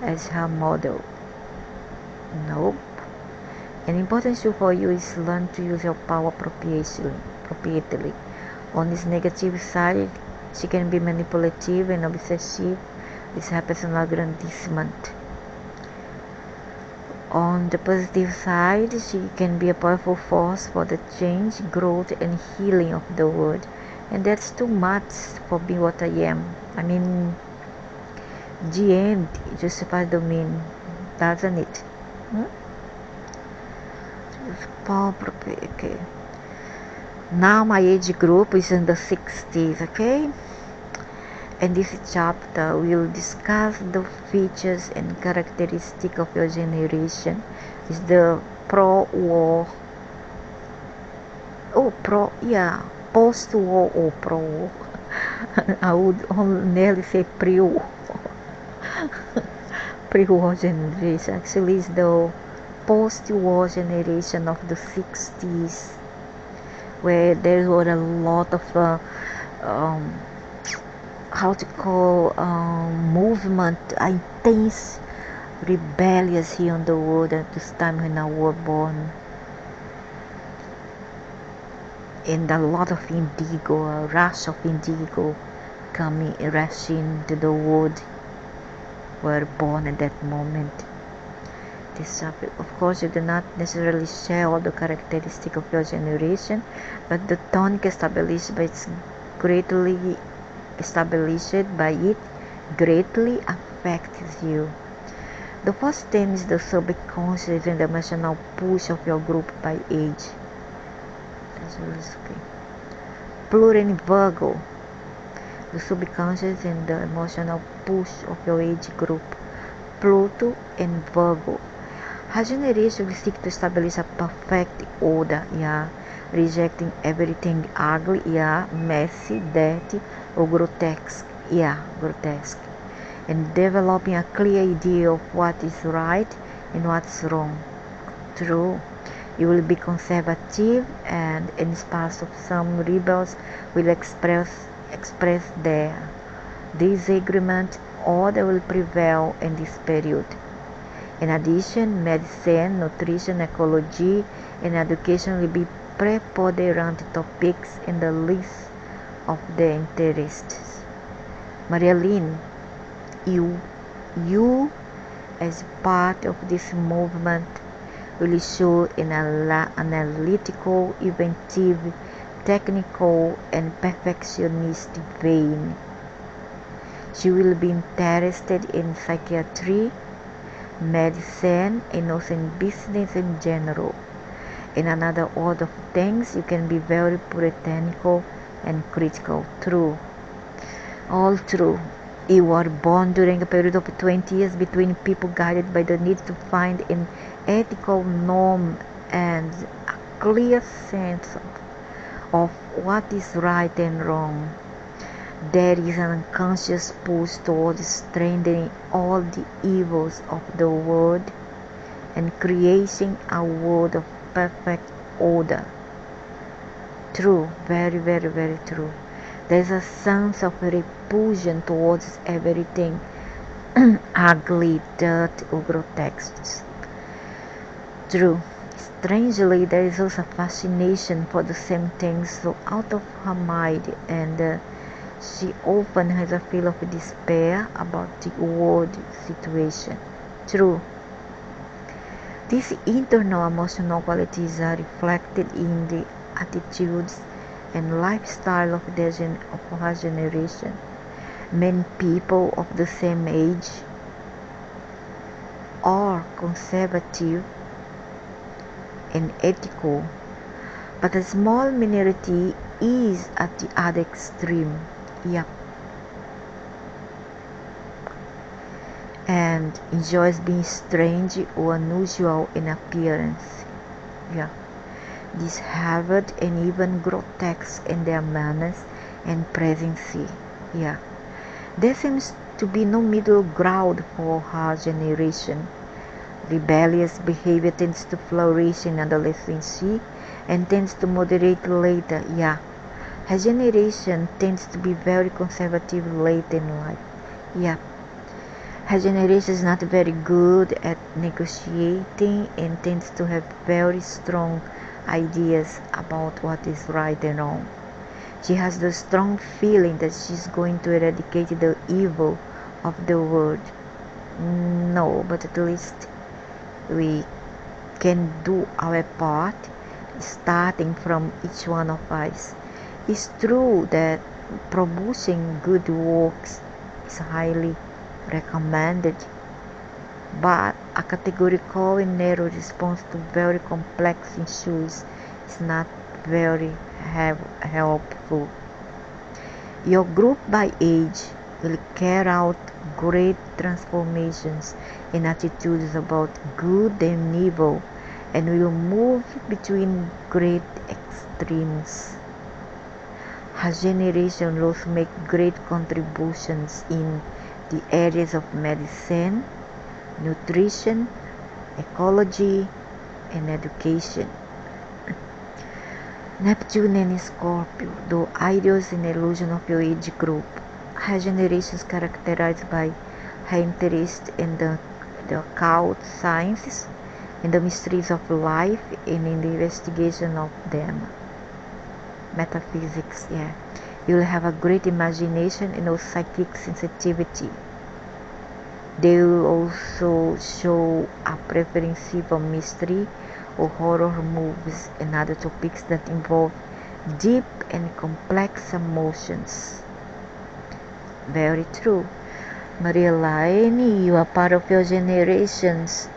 as her model. Nope. An important issue for you is learn to use your power appropriately. On this negative side, she can be manipulative and obsessive with her personal aggrandizement. On the positive side, she can be a powerful force for the change, growth, and healing of the world. And that's too much for being what I am. I mean, the end justifies the mean, doesn't it? Power appropriate. Okay. Now my age group is in the 60s, okay? And this chapter will discuss the features and characteristics of your generation. It's the post-war or pro-war. I would nearly say pre-war. Pre-war generation. Actually, it's the post-war generation of the 60s, where there were a lot of movement, intense rebellious here on the world at this time when I was born, and a lot of indigo, a rush of indigo coming rushing to the world were born at that moment. This of course you do not necessarily share all the characteristics of your generation, but the tonic established by it greatly affects you. The first theme is the subconscious and the emotional push of your group by age. Pluto and Virgo, the subconscious and the emotional push of your age group. Pluto and Virgo. Her generation will seek to establish a perfect order, rejecting everything ugly, messy, dirty, or grotesque, and developing a clear idea of what is right and what's wrong. True, you will be conservative, and in spite of some rebels will express their disagreement, order will prevail in this period. In addition, medicine, nutrition, ecology, and education will be preponderant topics in the list of their interests. Marilyn, you as part of this movement will show an analytical, inventive, technical, and perfectionist vein. She will be interested in psychiatry, medicine, and also in business in general. In another order of things, you can be very puritanical and critical. True. All true. You were born during a period of 20 years between people guided by the need to find an ethical norm and a clear sense of what is right and wrong. There is an unconscious push towards strengthening all the evils of the world and creating a world of perfect order. True, very, very, very true. There's a sense of repulsion towards everything ugly, dirty, or grotesque. True. Strangely, there is also a fascination for the same things, so out of her mind, and She often has a feel of despair about the world situation. True. These internal emotional qualities are reflected in the attitudes and lifestyle of her generation. Many people of the same age are conservative and ethical, but a small minority is at the other extreme. Yeah. And enjoys being strange or unusual in appearance. Yeah. These harvard and even grotesque in their manners and presence. Yeah. There seems to be no middle ground for her generation. Rebellious behavior tends to flourish in adolescence and tends to moderate later. Yeah. Her generation tends to be very conservative late in life. Yeah. Her generation is not very good at negotiating and tends to have very strong ideas about what is right and wrong. She has the strong feeling that she's going to eradicate the evil of the world. No, but at least we can do our part, starting from each one of us. It's true that producing good works is highly recommended, but a categorical and narrow response to very complex issues is not very helpful. Your group by age will carry out great transformations in attitudes about good and evil and will move between great extremes. Her generation will also make great contributions in the areas of medicine, nutrition, ecology, and education. Neptune and Scorpio, though ideals and illusion of your age group. Her generation is characterized by her interest in the occult sciences, in the mysteries of life, and in the investigation of them. Metaphysics, yeah. You'll have a great imagination and a psychic sensitivity. They will also show a preference for mystery or horror movies and other topics that involve deep and complex emotions. Very true. Maria Laine, you are part of your generations.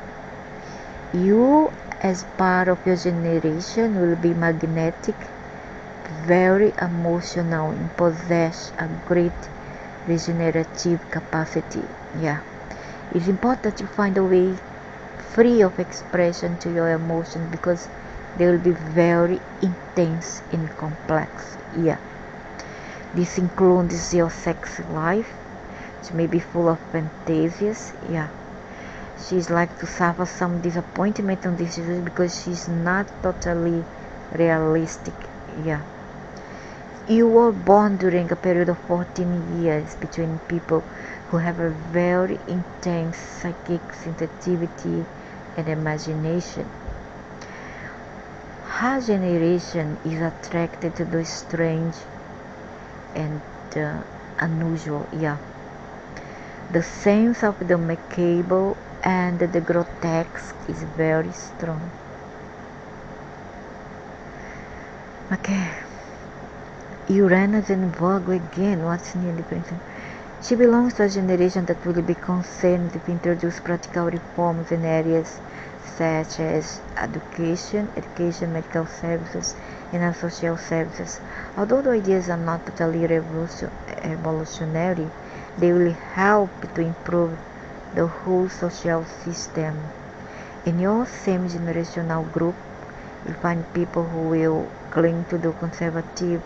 You, as part of your generation, will be magnetic, very emotional, and possess a great regenerative capacity. Yeah. It's important that you find a way free of expression to your emotions because they will be very intense and complex. Yeah. This includes your sex life, which may be full of fantasies. Yeah. She's like to suffer some disappointment on this issue because she's not totally realistic. Yeah. You were born during a period of 14 years between people who have a very intense psychic sensitivity and imagination. Her generation is attracted to the strange and unusual. Yeah. The sense of the macabre and the grotesque is very strong. Okay. Uranus and Virgo again. What's new difference? She belongs to a generation that will be concerned to introduce practical reforms in areas such as education, medical services, and social services. Although the ideas are not totally revolutionary, they will help to improve the whole social system. In your same generational group, you'll find people who will cling to the conservative,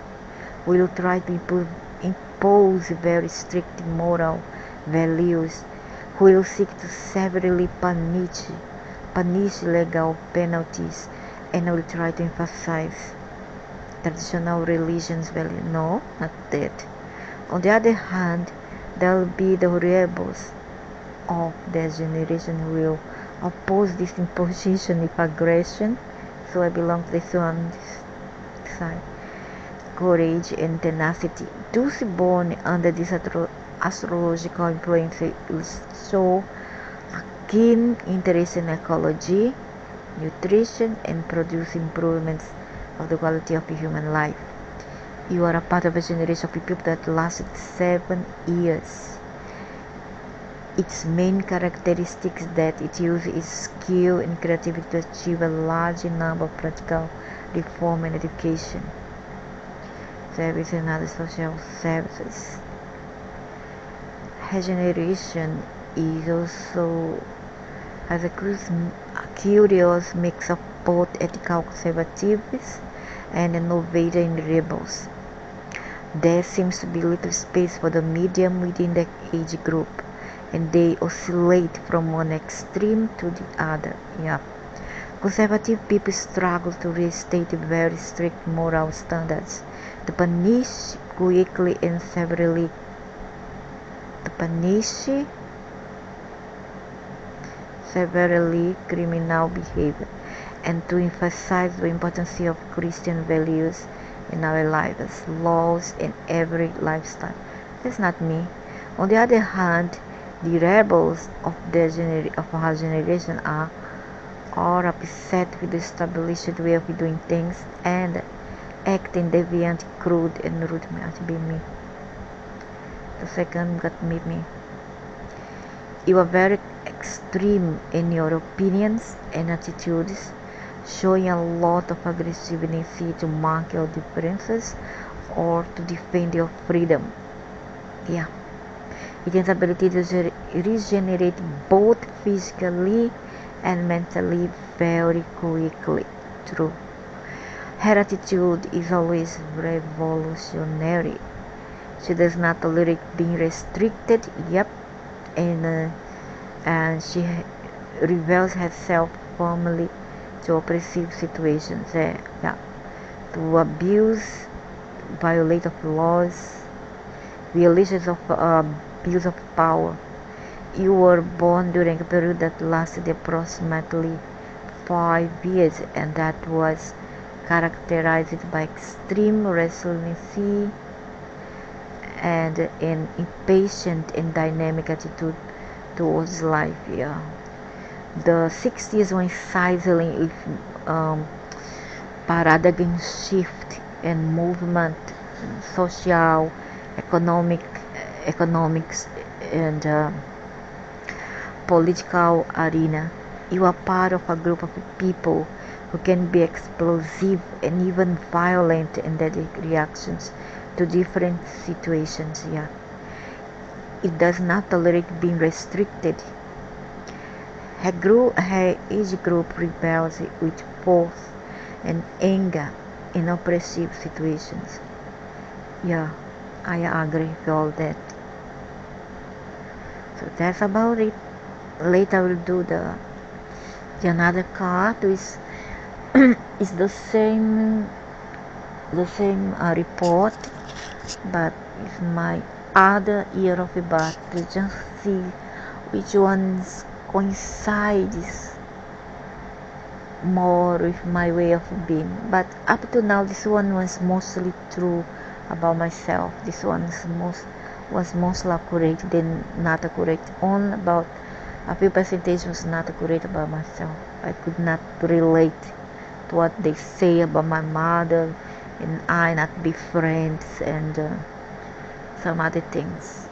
will try to impose very strict moral values, who will seek to severely punish legal penalties, and will try to emphasize traditional religions value. No, not that. On the other hand, there will be the rebels of their generation who will oppose this imposition with aggression. So I belong to this one side. courage and tenacity. Those born under this astrological influence will show a keen interest in ecology, nutrition, and produce improvements of the quality of human life. You are a part of a generation of people that lasted 7 years. Its main characteristics that it uses skill and creativity to achieve a large number of practical reform and education, service and other social services. Regeneration is also has a curious mix of both ethical conservatives and innovator and rebels. There seems to be little space for the medium within the age group, and they oscillate from one extreme to the other. Conservative people struggle to restate very strict moral standards, to punish quickly and severely, criminal behavior, and to emphasize the importance of Christian values in our lives, laws, and every lifestyle. That's not me. On the other hand, the rebels of our generation are upset with the established way of doing things and acting deviant, crude, and rude. Might be me. The second got me. You are very extreme in your opinions and attitudes, showing a lot of aggressiveness to mark your differences or to defend your freedom. It has ability to regenerate both physically and mentally very quickly. True. Her attitude is always revolutionary. She does not tolerate being restricted. And she reveals herself firmly to oppressive situations. To abuse, violate of laws, violations of abuse of power. You were born during a period that lasted approximately 5 years, and that was characterized by extreme resilience and an impatient and dynamic attitude towards life. The 60s were sizzling with paradigm shift and movement, social, economics, and political arena. You are part of a group of people who can be explosive and even violent in their reactions to different situations. It does not tolerate being restricted. Her age group rebels with force and anger in oppressive situations. I agree with all that. So that's about it. Later we'll do the another card is is the same report, but it's my other year of birth to just see which ones coincides more with my way of being. But up to now, this one was mostly true about myself. This one was mostly accurate, then not accurate. Only about a few percentage was not accurate about myself. I could not relate to what they say about my mother and I not be friends and some other things.